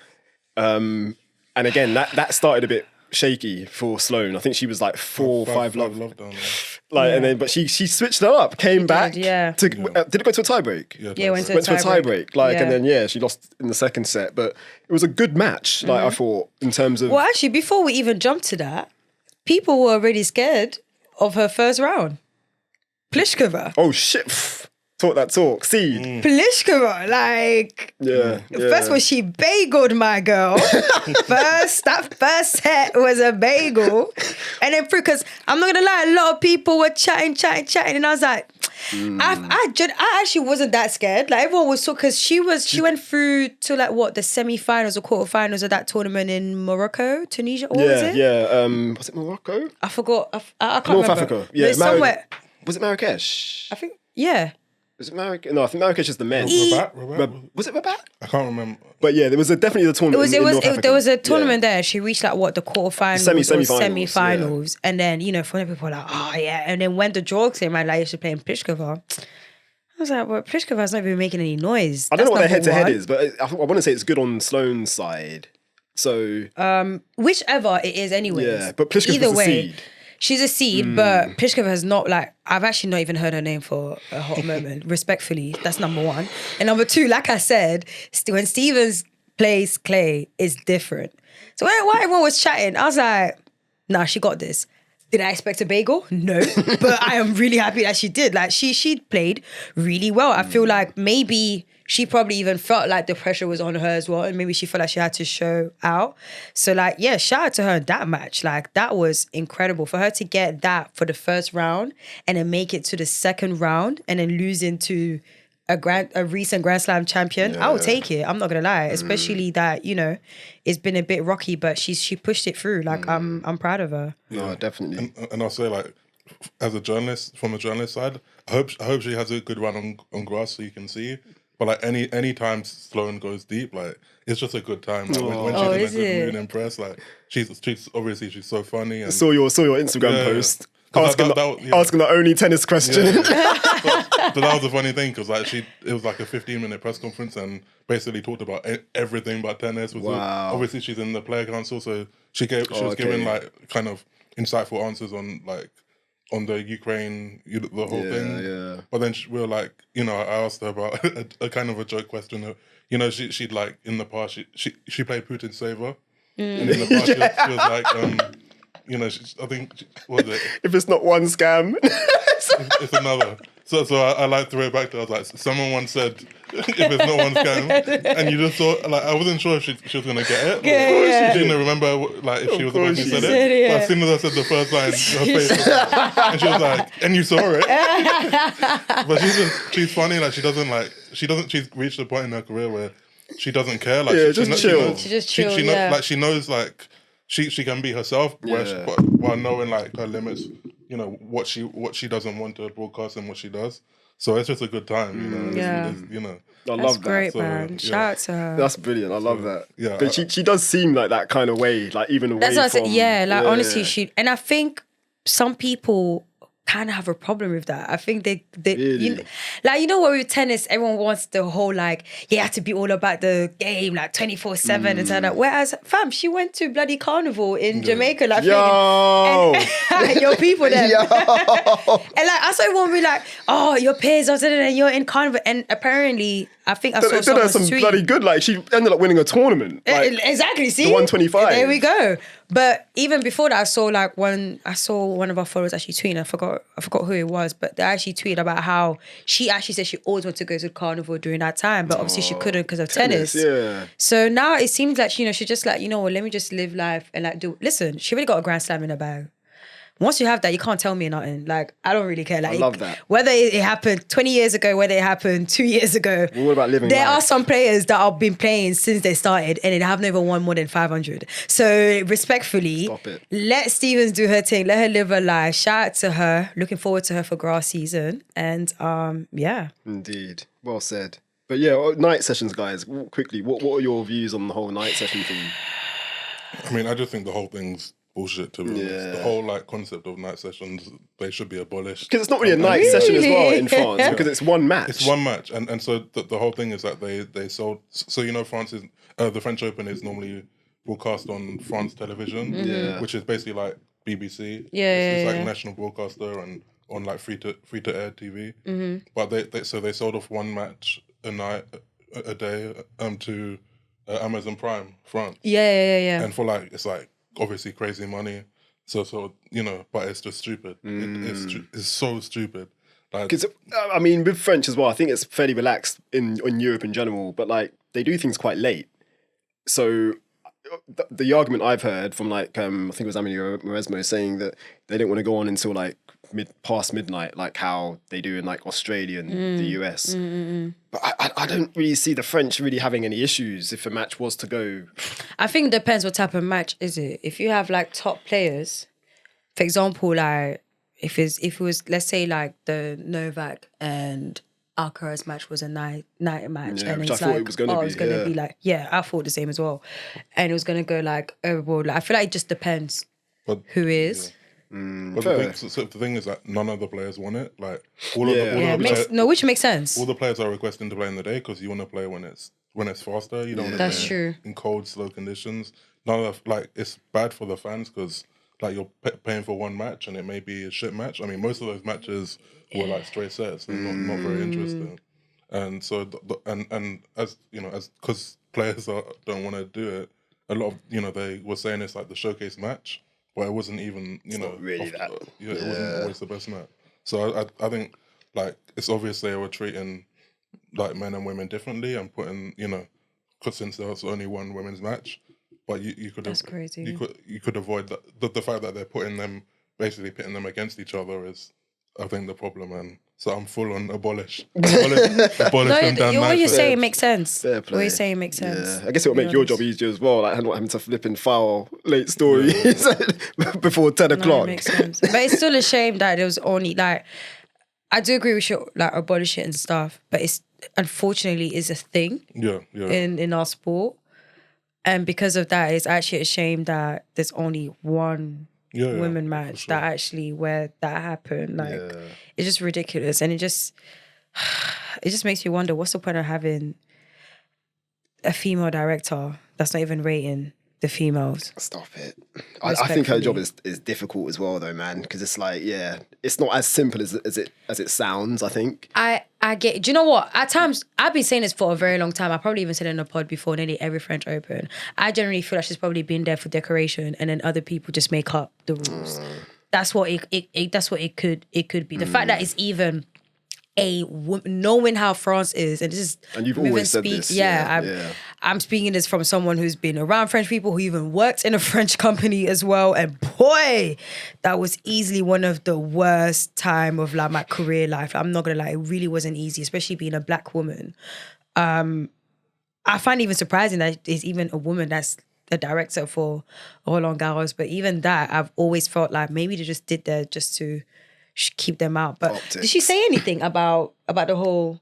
And again, that started a bit shaky for Sloane. I think she was like 4-5 love down. and then but she switched it up, came back. Did it go to a tie break? Yeah, went to a tie break. And then she lost in the second set, but it was a good match. Like I thought, in terms of well, actually, before we even jumped to that, people were already scared of her first round. Pliskova. Oh shit. Talk that talk. See. Pliskova, like first of all, she bageled my girl. That first set was a bagel. And then because I'm not gonna lie, a lot of people were chatting, and I was like, I actually wasn't that scared. Like everyone was so, because she went through to like what, the semi-finals or quarterfinals of that tournament in Morocco, Tunisia, or was it? Was it Morocco? I forgot. I can't North remember. Africa. Yeah, It's somewhere. Was it Marrakesh? I think, yeah. Was it Marrakesh? No, I think Marrakesh is the men. Rabat? Was it Rabat? I can't remember. But yeah, there was definitely the tournament. There was a tournament there. She reached like what, the quarterfinals, semi-finals, and then for people were like, oh yeah, and then when the draw came, I like, she's playing Pliskova. I was like, well, Pliskova's not even making any noise. I don't know what their head-to-head is, but I want to say it's good on Sloane's side. So whichever it is, anyway. Yeah, but Pliskova's a seed. She's a seed, but Pliskova has not, like, I've actually not even heard her name for a hot moment, respectfully. That's number one. And number two, like I said, when Stevens plays clay, it's different. So while everyone was chatting, I was like, nah, she got this. Did I expect a bagel? No. But I am really happy that she did. Like, she played really well. I feel like maybe she probably even felt like the pressure was on her as well, and maybe she felt like she had to show out. So like, yeah, shout out to her in that match. Like, that was incredible. For her to get that for the first round and then make it to the second round and then lose into a recent Grand Slam champion, I would take it. I'm not gonna lie, especially that it's been a bit rocky, but she pushed it through. Like I'm proud of her. No, definitely. And I'll say, like, as a journalist, from a journalist side, I hope she has a good run on grass so you can see. But like any time Sloane goes deep, like it's just a good time. Like, when she's in a good mood and press, like she's obviously she's so funny. And saw your Instagram post. Asking the only tennis question. But that was a funny thing, because like it was like a 15-minute press conference and basically talked about everything but tennis. Wow. Obviously she's in the player council, so she was giving like kind of insightful answers on like on the Ukraine, the whole thing. Yeah. But then we were like, I asked her about a kind of a joke question. She'd like in the past she played Putin's saver, and in the past she was like, I think what was it? If it's not one scam, it's another. So I like threw it back to her. I was like, someone once said, if it's not one scam, and you just thought, like, I wasn't sure if she was gonna get it. Yeah. She didn't remember, like, if she was the one who said it. said it, But as soon as I said the first line, her face was like, and she was like, and you saw it. But she's funny. Like, she's reached a point in her career where she doesn't care. Like, Yeah, she just chill. She just chill, she yeah. like she knows like she can be herself, Yeah. but while knowing like her limits. What she doesn't want to broadcast and what she does. So it's just a good time, Yeah. I That's love that. great, So, man. yeah. Shout out to her. That's brilliant. I love that. Yeah, But she does seem like that kind of way, like even away That's what I from... said. Yeah, like honestly, and I think some people kind of have a problem with that. I think they Really? what with tennis, everyone wants the whole like, you have to be all about the game, like 24/7 and so that. Whereas, fam, she went to bloody carnival in Jamaica, like Yo! and your people there. Yo! And like I saw everyone be like, oh, your peers are and you're in carnival. And apparently, I think I saw Did her some tweet. bloody good. Like, she ended up winning a tournament. Like, Exactly, see? the 125. There we go. But even before that, I saw one of our followers actually tweeting, I forgot who it was, but they actually tweeted about how she actually said she always wanted to go to the carnival during that time, but obviously she couldn't because of tennis. Yeah. So now it seems like, she's just like, let me just live life and like listen, she really got a Grand Slam in her bag. Once you have that, you can't tell me nothing. Like, I don't really care. Like, I love that. Whether it happened 20 years ago, whether it happened 2 years ago. Well, what about living There life? are some players that have been playing since they started and they have never won more than 500. So, respectfully, Stop it. let Stevens do her thing. Let her live her life. Shout out to her. Looking forward to her for grass season. And, yeah. Indeed. Well said. But yeah, night sessions, guys. Quickly, what are your views on the whole night session thing? I mean, I just think the whole thing's bullshit, to be honest. Yeah. The whole like concept of night sessions, they should be abolished. Because it's not really a night session as well in France, because it's one match. It's one match, and so the whole thing is that they sold. So France is the French Open is normally broadcast on France television, which is basically like BBC. It's like national broadcaster and on like free to air TV. But they sold off one match a night a day to Amazon Prime France. Yeah. And for like it's like obviously crazy money. So but it's just stupid. It's so stupid. Because I mean, with French as well, I think it's fairly relaxed in Europe in general, but like they do things quite late. So the argument I've heard from like I think it was Amélie Mauresmo saying that they don't want to go on until like past midnight, like how they do in like Australia and the US. But I don't really see the French really having any issues if a match was to go. I think it depends what type of match is it. If you have like top players, for example, like if it was let's say like the Novak and Alcaraz match was a night match, and which it's I thought like it was gonna be, be like I thought the same as well, and it was gonna go like overall. Like, I feel like it just depends who is. Yeah. But the thing is that none of the players want it. Like Which makes sense. All the players are requesting to play in the day because you want to play when it's faster. You don't want to That's play true. in cold, slow conditions. None of like it's bad for the fans because like you're paying for one match and it may be a shit match. I mean, most of those matches were like straight sets and not very interesting. And so and as because players don't want to do it, a lot of they were saying it's like the showcase match. But it wasn't even, not really that. It wasn't always the best match. So I think, like, it's obvious they were treating, like, men and women differently and putting, because since there was only one women's match, but you could That's crazy. You could avoid the fact that they're pitting them against each other is, I think, the problem. And so I'm full on abolish them damn what night you're sessions. saying makes sense. Fair play. What you're saying makes sense. Yeah. I guess it would make your job easier as well, like not having to flip and file late stories before 10 No, o'clock. it makes sense. But it's still a shame that there was only like, I do agree we should like abolish it and stuff, but it's unfortunately is a thing in our sport. And because of that, it's actually a shame that there's only one women match that actually where that happened. Like it's just ridiculous, and it just makes me wonder what's the point of having a female director that's not even rating the females. Stop it. I think her job is difficult as well, though, man, because it's like, it's not as simple as it sounds, I think. I get. Do you know what? At times, I've been saying this for a very long time. I probably even said it in a pod before, nearly every French Open. I generally feel like she's probably been there for decoration, and then other people just make up the rules. That's what it could be. The fact that it's even knowing how France is, and this is, and you've always said this. I'm speaking this from someone who's been around French people, who even worked in a French company as well. And boy, that was easily one of the worst time of like my career life. I'm not gonna lie, it really wasn't easy, especially being a black woman. I find it even surprising that there's even a woman that's a director for Roland Garros. But even that, I've always felt like maybe they just did that just to keep them out. But did she say anything about the whole?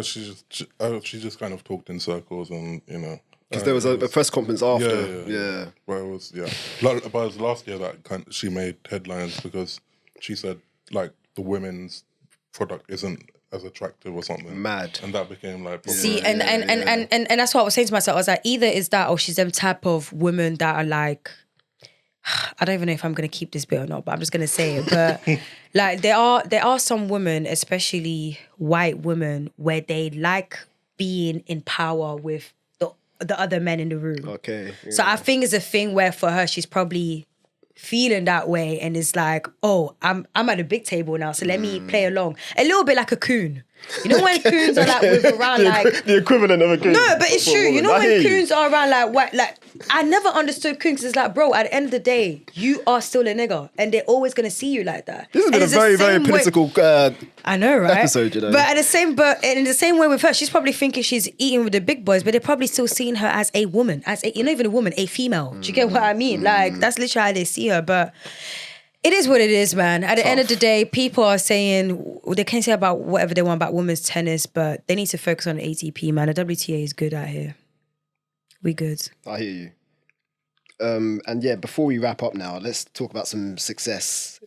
She just kind of talked in circles, and because there was a press conference after. Yeah. Where it was but it was last year that she made headlines because she said like the women's product isn't as attractive or something. Mad. And that became like and that's what I was saying to myself. I was like, either is that, or she's them type of women that are like, I don't even know if I'm going to keep this bit or not, but I'm just going to say it. But like there are some women, especially white women, where they like being in power with the other men in the room. Okay. Yeah. So I think it's a thing where for her, she's probably feeling that way, and it's like, oh, I'm at a big table now, so let me play along. A little bit like a coon. You know when coons are like with around like the equivalent of a coon. No, but it's true. You know when coons are around like what? Like I never understood coons, because it's like, bro, at the end of the day, you are still a nigger, and they're always gonna see you like that. This has been a very, very political. I know, right? Episode, you know. But in the same way with her, she's probably thinking she's eating with the big boys, but they're probably still seeing her as a woman, you're not even a woman, a female. Do you get what I mean? Like that's literally how they see her, but. It is what it is, man. At the end of the day, people are saying they can say about whatever they want about women's tennis, but they need to focus on the ATP, man. The WTA is good out here. We good. I hear you. And yeah, before we wrap up now, let's talk about some success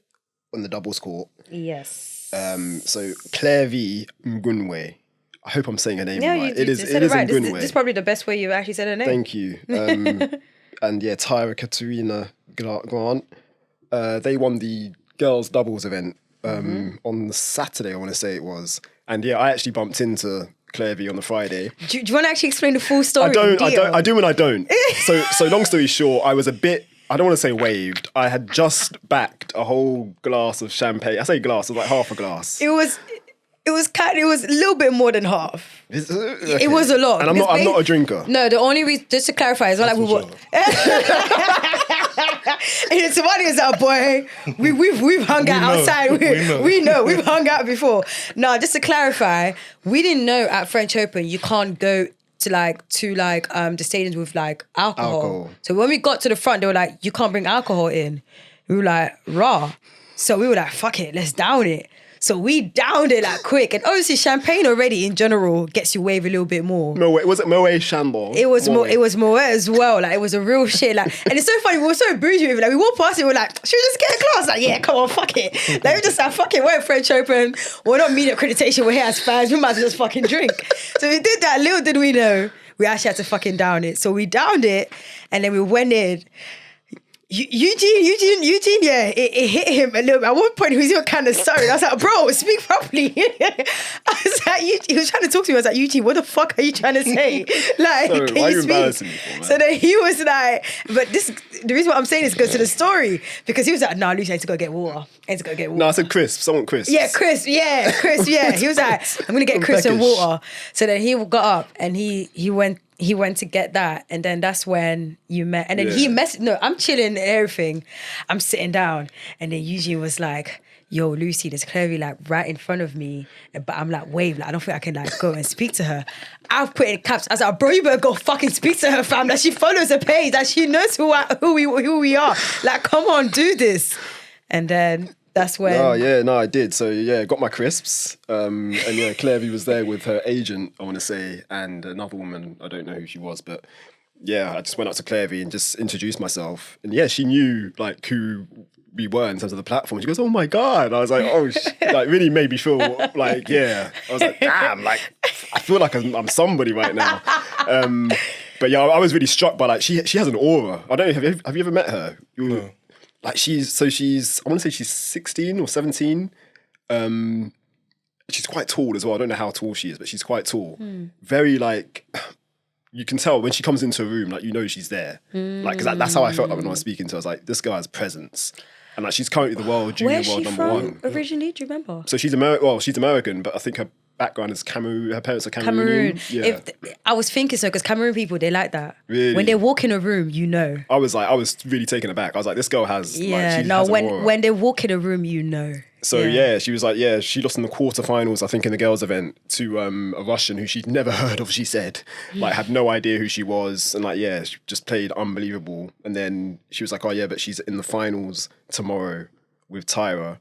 on the doubles court. Yes. So Claire V. Ngunwe. I hope I'm saying her name right. It is right. Ngunwe. This is probably the best way you've actually said her name. Thank you. And yeah, Tyra Katerina Grant. They won the girls' doubles event on the Saturday, I want to say it was. And yeah, I actually bumped into Claire V on the Friday. Do you want to actually explain the full story? I do and I don't. So long story short, I was a bit, I don't want to say waved. I had just backed a whole glass of champagne. I say glass, it was like half a glass. It was a little bit more than half. Okay. It was a lot. And I'm not a drinker. No, the only reason, just to clarify, is not like we were. And it's funny as that, boy. We've hung out outside. We know we've hung out before. No, just to clarify, we didn't know at French Open you can't go to the stadiums with like alcohol. So when we got to the front, they were like, you can't bring alcohol in. We were like, raw. So we were like, fuck it, let's down it. So we downed it like quick. And obviously champagne already in general gets you wave a little bit more. Moet, was it Moet Chambon? It was Moet as well. Like it was a real shit. Like, and it's so funny, we were so bougie with it. Like we walked past it, we were like, should we just get a glass? Like, yeah, come on, fuck it. Like we just like, fuck it, we're at French Open. We're not media accreditation, we're here as fans. We might as well just fucking drink. So we did that. Little did we know, we actually had to fucking down it. So we downed it, and then we went in. Eugene, yeah, it hit him a little bit. At one point, he was even kind of sorry. I was like, bro, speak properly. I was like, he was trying to talk to me. I was like, Eugene, what the fuck are you trying to say? Like, sorry, can why you are you speak? embarrassing me for, man? So then he was like, but the reason why I'm saying this goes to the story, because he was like, nah, Lucy, I need to go get water. No, I said crisps. I want crisps. Yeah, crisps. Yeah. He was like, I'm going to get crisps and water. So then he got up and he went to get that, and then that's when you met. And then he messaged. No, I'm chilling and everything. I'm sitting down, and then Eugene was like, "Yo, Lucy, there's Clary like right in front of me, but I'm like, wave, like I don't think I can like go and speak to her." I've put in caps. I was like, "Bro, you better go fucking speak to her, fam. That she follows the page, that she knows who we are. Like, come on, do this." And then that's when. I did. So yeah, got my crisps. And yeah, Claire V was there with her agent, I want to say, and another woman. I don't know who she was, but yeah, I just went up to Claire V and just introduced myself. And yeah, she knew like who we were in terms of the platform. She goes, "Oh my God." I was like, oh, like really made me feel like, yeah. I was like, damn, like I feel like I'm somebody right now. But yeah, I was really struck by like she has an aura. I don't know. Have you ever met her? No. Like she's I want to say she's 16 or 17. She's quite tall as well. I don't know how tall she is, but she's quite tall. Very like, you can tell when she comes into a room, like, you know she's there. Like, because that's how I felt like when I was speaking to her. I was like, this girl has presence. And like, she's currently the world junior Where's world she number from one. originally? Do you remember? So she's American, but I think her background is Cameroon. Her parents are Cameroonian. Cameroon. Yeah. I was thinking so because Cameroon people, they like that. Really? When they walk in a room, you know. I was really taken aback. I was like, this girl has has an aura. when they walk in a room, you know. So she was like, she lost in the quarterfinals, I think, in the girls' event to a Russian who she'd never heard of. She said, like, had no idea who she was, and like, she just played unbelievable. And then she was like, but she's in the finals tomorrow with Tyra,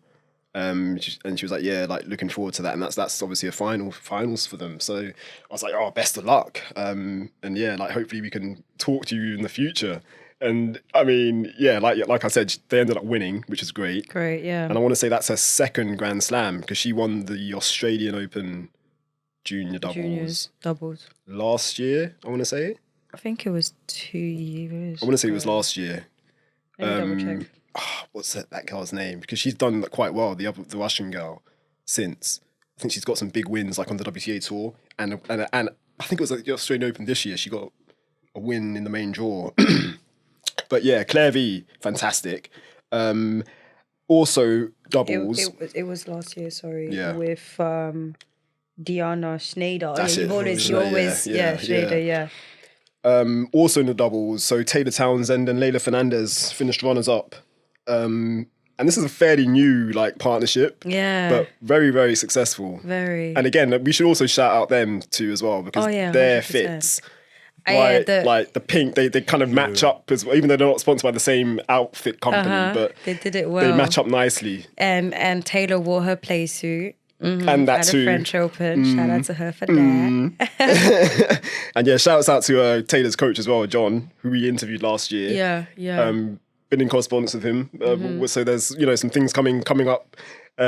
and she was like, like looking forward to that, and that's obviously a finals for them. So I was like, best of luck, and like hopefully we can talk to you in the future. And I mean, like I said, they ended up winning, which is great. Great, yeah. And I want to say that's her second Grand Slam because she won the Australian Open juniors doubles last year. I want to say. I think it was 2 years. I want to say it was last year. Let me double check. What's that girl's name? Because she's done quite well. The Russian girl since. I think she's got some big wins like on the WTA tour, and I think it was like the Australian Open this year. She got a win in the main draw. But Claire V, fantastic. Also doubles. It was last year. Sorry. Yeah. With Diana Schneider. That's it. Schneider. Yeah. Also in the doubles, so Taylor Townsend and Leylah Fernandez finished runners up. And this is a fairly new partnership. Yeah. But very, very successful. Very. And again, we should also shout out them too as well because their 100%. fits. The pink, they kind of match up as well, even though they're not sponsored by the same outfit company, but they did it well. They match up nicely. And Taylor wore her play suit. And that at too. the French Open. Shout out to her for that. And shouts out to Taylor's coach as well, John, who we interviewed last year. Yeah. Been in correspondence with him. So there's some things coming up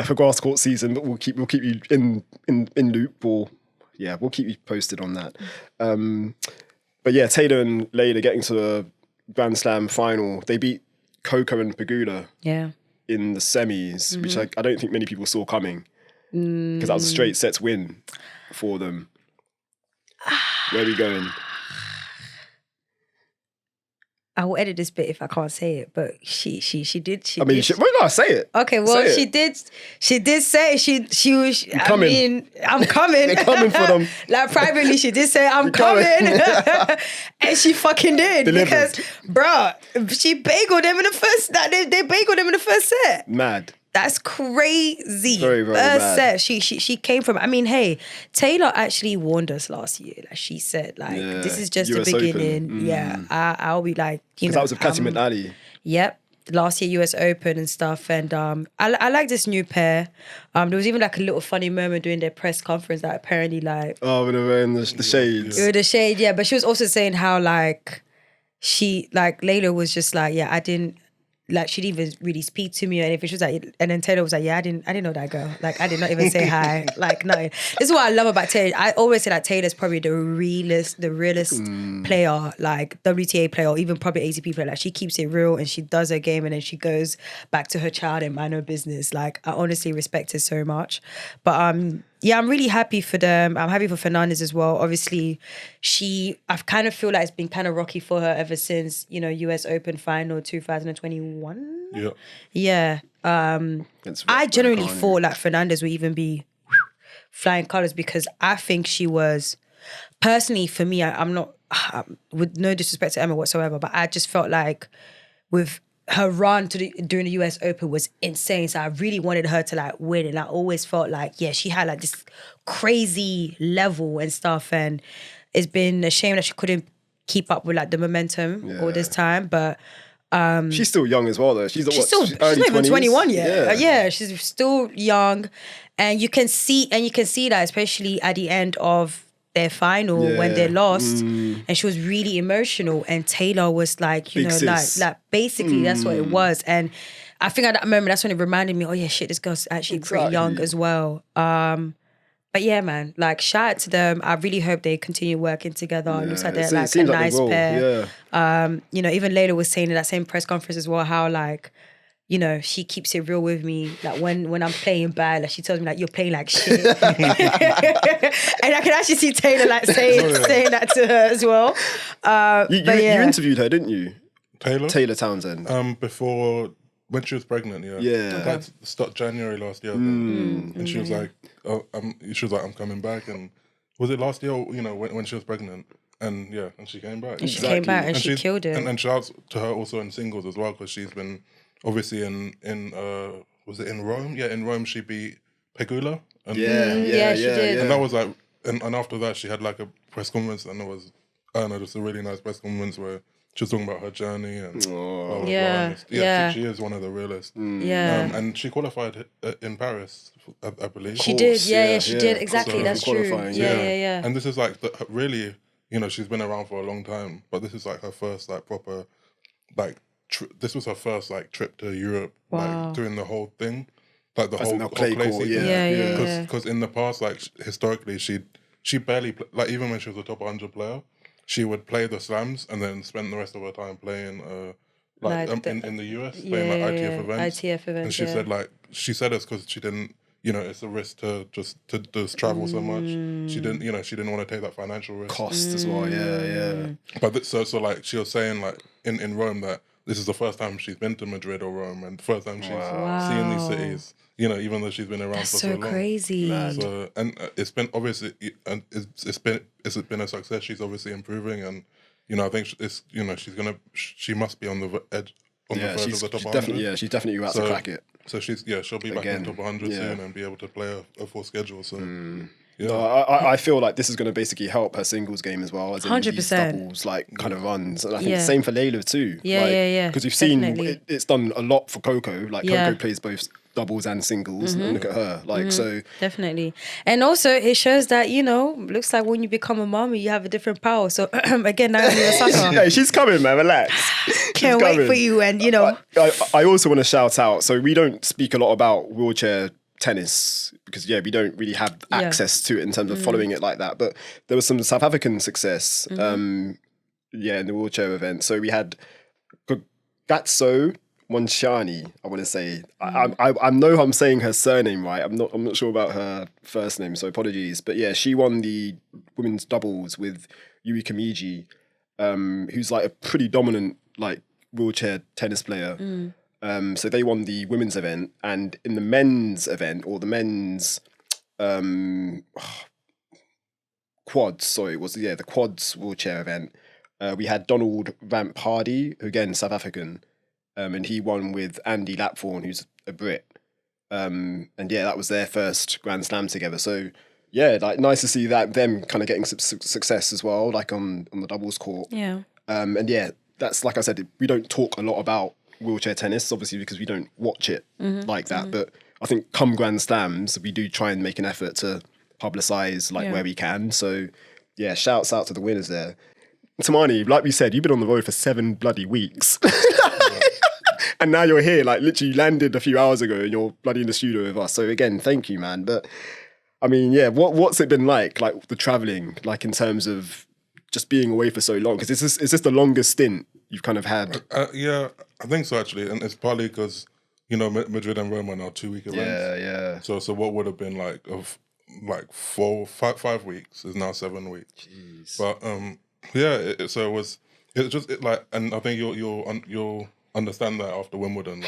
for grass court season, but we'll keep you in loop, or we'll keep you posted on that. But Taylor and Leylah getting to the Grand Slam final. They beat Coco and Pegula in the semis, which I don't think many people saw coming because that was a straight sets win for them. Where are we going? I will edit this bit if I can't say it, but she did. I mean, why not say it? Okay, well, say she did say she was. I'm coming. They're coming for them. Like privately, she did say I'm coming, and she fucking did. Delivered. Because, bruh, she bageled them in the first. They bageled them in the first set. Mad. That's crazy. Very, very First mad. set. She came from. I mean, hey, Taylor actually warned us last year. Like she said, this is just US the beginning. Open. Yeah, I'll be like, you know. That was with Katy Ali. Yep. Last year US Open and stuff, and I like this new pair. There was even like a little funny moment during their press conference that apparently when they were in the shades. With the shade, but she was also saying how she Leylah was just I didn't. She didn't even really speak to me or anything. She was like, and then Taylor was like, I didn't know that girl. I did not even say hi. Nothing. This is what I love about Taylor. I always say that Taylor's probably the realest player, WTA player, or even probably ATP player. She keeps it real and she does her game and then she goes back to her child and mind her business. I honestly respect her so much. But I'm really happy for them. I'm happy for Fernandez as well. Obviously, I kind of feel like it's been kind of rocky for her ever since, US Open final 2021. Yeah. I generally thought Fernandez would even be flying colours because I think she was, personally for me, I'm not, with no disrespect to Emma whatsoever, but I just felt like with her run during the US Open was insane. So I really wanted her to win. And I always felt she had this crazy level and stuff. And it's been a shame that she couldn't keep up with the momentum all this time. But she's still young as well though. She's not even 21 yet. Yeah, she's still young. And you can see that especially at the end of their final when they lost, and she was really emotional. And Taylor was basically that's what it was. And I think at that moment that's when it reminded me, this girl's actually pretty young as well. But yeah, man, like shout out to them. I really hope they continue working together. It looks like they're like a seems like they nice will, pair. yeah. You know, even Layla was saying in that same press conference as well, how like, you know, she keeps it real with me. Like when I'm playing bad, like she tells me like you're playing like shit. And I can actually see Taylor like saying that to her as well. You interviewed her, didn't you? Taylor Townsend. Before when she was pregnant, yeah. Yeah. Like start January last year, I think. And she was like, I'm coming back. And was it last year? You know, when she was pregnant, and yeah, and she came back. And she came back and she killed it. And then shout out to her also in singles as well, because she's been obviously in was it in Rome? Yeah, in Rome she beat Pegula. And, she did. And that was like, and after that she had like a press conference, and it was, I don't know, just a really nice press conference where she was talking about her journey and blah, blah, blah. She is one of the realest. And she qualified in Paris, I believe. She did, she did. Exactly, So, that's true. Yeah. And this is like really, you know, she's been around for a long time, but this is like her first like proper, like this was her first like trip to Europe, like doing the whole thing, like the whole clay play court, season. Because in the past, like historically, she barely like even when she was a top 100 player. She would play the slams and then spend the rest of her time playing in the US, playing like ITF events. And she said it's because she didn't, you know, it's a risk to just travel so much. She didn't want to take that financial risk. Cost as well, yeah. But so like she was saying like in Rome that this is the first time she's been to Madrid or Rome and the first time she's seeing these cities. You know, even though she's been around for so long. That's so crazy. So, and it's been obviously, and it's been a success. She's obviously improving, and you know, I think she must be on the edge, on the verge of the top 100. She's definitely about to crack it. So she'll be back in the top 100 soon and be able to play a full schedule. So. Yeah. No, I feel like this is going to basically help her singles game as well, as in 100%. these doubles like kind of runs. And I think the same for Layla too. Yeah. Because you've seen it's done a lot for Coco. Like Coco plays both doubles and singles, and look at her. Like so, definitely. And also it shows that, you know, looks like when you become a mommy, you have a different power. So again, Naomi Osaka. Hey, she's coming, man. Relax. Can't wait for you. And you know, I also want to shout out. So we don't speak a lot about wheelchair tennis because we don't really have access to it in terms of following it like that, but there was some South African success in the wheelchair event. So we had Gatso Monshani, I want to say. I know I'm saying her surname right. I'm not sure about her first name, so apologies. But yeah, she won the women's doubles with Yui Kamiji, who's like a pretty dominant like wheelchair tennis player. So they won the women's event, and in the men's event, or the men's quads, the quads wheelchair event, we had Donald Vamp Hardy, who again, South African, and he won with Andy Lapthorne, who's a Brit. And that was their first Grand Slam together. So yeah, like nice to see that them kind of getting some success as well, like on the doubles court. Yeah. And yeah, that's like I said, we don't talk a lot about wheelchair tennis, obviously, because we don't watch it like that. But I think come Grand Slams, we do try and make an effort to publicise where we can. So yeah, shouts out to the winners there. Tumaini, like we said, you've been on the road for 7 bloody weeks. And now you're here, like literally landed a few hours ago and you're bloody in the studio with us. So again, thank you, man. But I mean, yeah, what's it been like the travelling, like in terms of just being away for so long? Because is this the longest stint you've kind of had? Yeah, I think so actually, and it's partly because Madrid and Rome are now 2-week events. Yeah. So what would have been like 5 weeks is now 7 weeks. Jeez. But and I think you'll understand that after Wimbledon.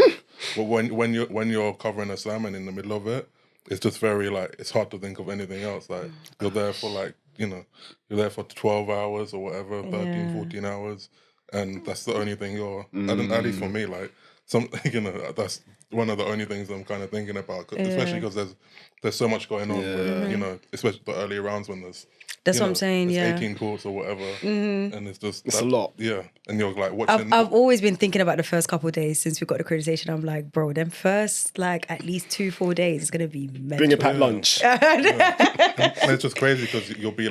But when you're covering a slam and in the middle of it, it's just very it's hard to think of anything else. Like you're there for you're there for 12 hours or whatever, 13, 14 hours. And that's the only thing at least for me, that's one of the only things I'm kind of thinking about, especially because there's so much going on, especially the early rounds when there's what I'm saying, 18 courts or whatever, and it's a lot. Yeah, and you're like watching. I've always been thinking about the first couple of days since we got accreditation. I'm like, bro, them first at least 2-4 days is gonna be mental. Bring a packed lunch. And it's just crazy because you'll be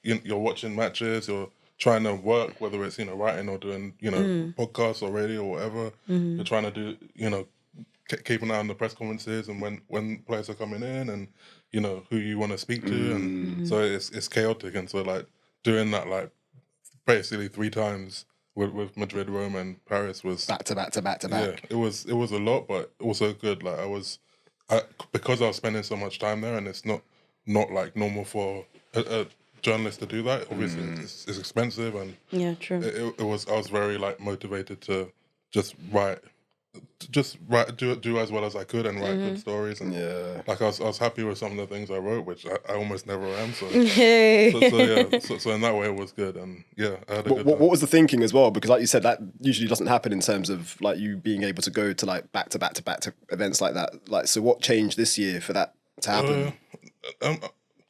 you're watching matches, you're trying to work, whether it's writing or doing podcasts or radio or whatever. You're trying to do keep an eye on the press conferences and when players are coming in and, you know, who you want to speak to. And so it's chaotic. And so, like, doing that, like, basically 3 times with Madrid, Rome and Paris was... Back to back to back to back. Yeah, it was a lot, but also good. Like, because I was spending so much time there and it's not like normal for a journalist to do that. Obviously, it's expensive, and true. I was very like motivated to just write, do as well as I could and write good stories. And like I was happy with some of the things I wrote, which I almost never am. So so in that way it was good. And yeah, I had a good what was the thinking as well? Because like you said, that usually doesn't happen in terms of like you being able to go to like back to back to back to events like that. Like, so what changed this year for that to happen?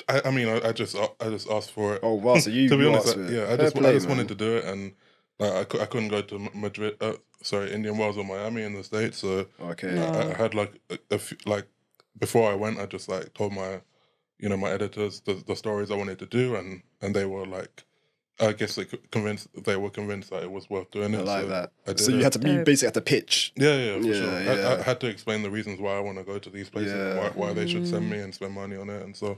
I mean, I just asked for it. Oh wow! So you to be honest, asked for it. Yeah, I just wanted to do it, and like I couldn't go to Madrid. Indian Wells or Miami in the States. So I had like a few, like before I went, I just like told my editors the stories I wanted to do, and they were like, I guess they were convinced that it was worth doing it. I like that. I did so you basically had to pitch. Yeah, for sure. I had to explain the reasons why I want to go to these places, and why they should send me and spend money on it, and so.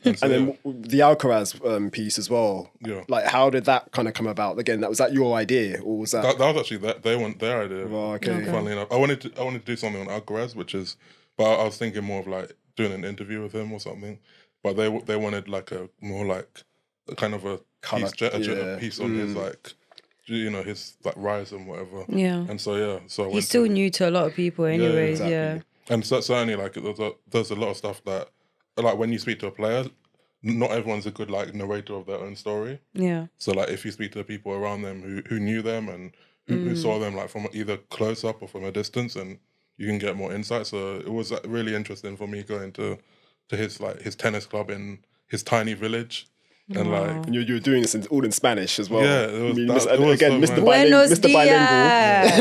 And then the Alcaraz piece as well. Yeah. Like, how did that kind of come about? Again, was that your idea, or was that? That was actually they want their idea. Oh, okay. Funnily enough, I wanted to do something on Alcaraz, but I was thinking more of like doing an interview with him or something. But they wanted like a more like kind of a piece on his like, his like rise and whatever. Yeah. And so so he's still new to a lot of people, anyways. Yeah. And so certainly like there's a lot of stuff that like when you speak to a player, not everyone's a good like narrator of their own story. Yeah. So like if you speak to the people around them who knew them and who saw them like from either close up or from a distance, and you can get more insight. So it was really interesting for me going to his tennis club in his tiny village. And like, and you were doing this all in Spanish as well. Yeah, Mr. Bilingual.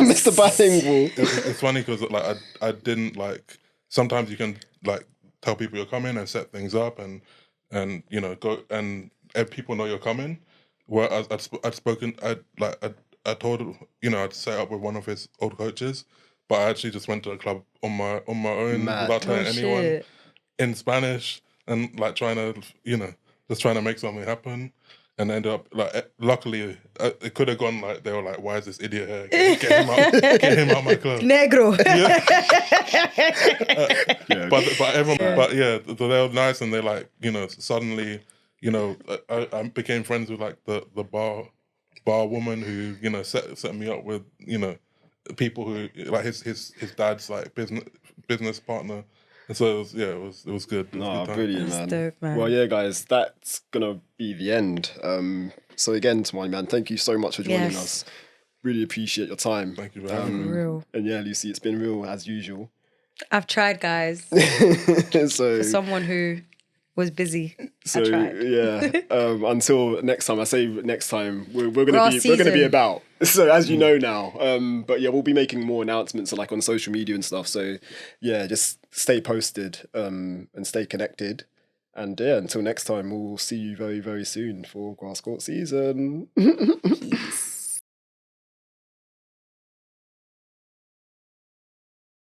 Mr. Bilingual. It's funny because like I didn't like. Sometimes you can like tell people you're coming and set things up and go and if people know you're coming. Where I'd spoken, I told I'd set up with one of his old coaches, but I actually just went to a club on my own without telling anyone in Spanish and like trying to just trying to make something happen, and ended up like luckily it could have gone like they were like, why is this idiot here? Get him out my club. Negro. But everyone, but yeah, they were nice, and they like suddenly I became friends with like the bar woman who set me up with people who like his dad's like business partner. And so it was good. Brilliant, man. Dope, man. Well, yeah, guys, that's gonna be the end. So again, Tumaini, man, thank you so much for joining us. Really appreciate your time. Thank you for having me. Real. And yeah, Lucy, it's been real as usual. I've tried, guys. For someone who was busy, I tried. Until next time. I say next time we're gonna be about. So as you know now, but yeah, we'll be making more announcements like on social media and stuff. So yeah, just stay posted and stay connected. And yeah, until next time, we'll see you very, very soon for grass court season. Peace.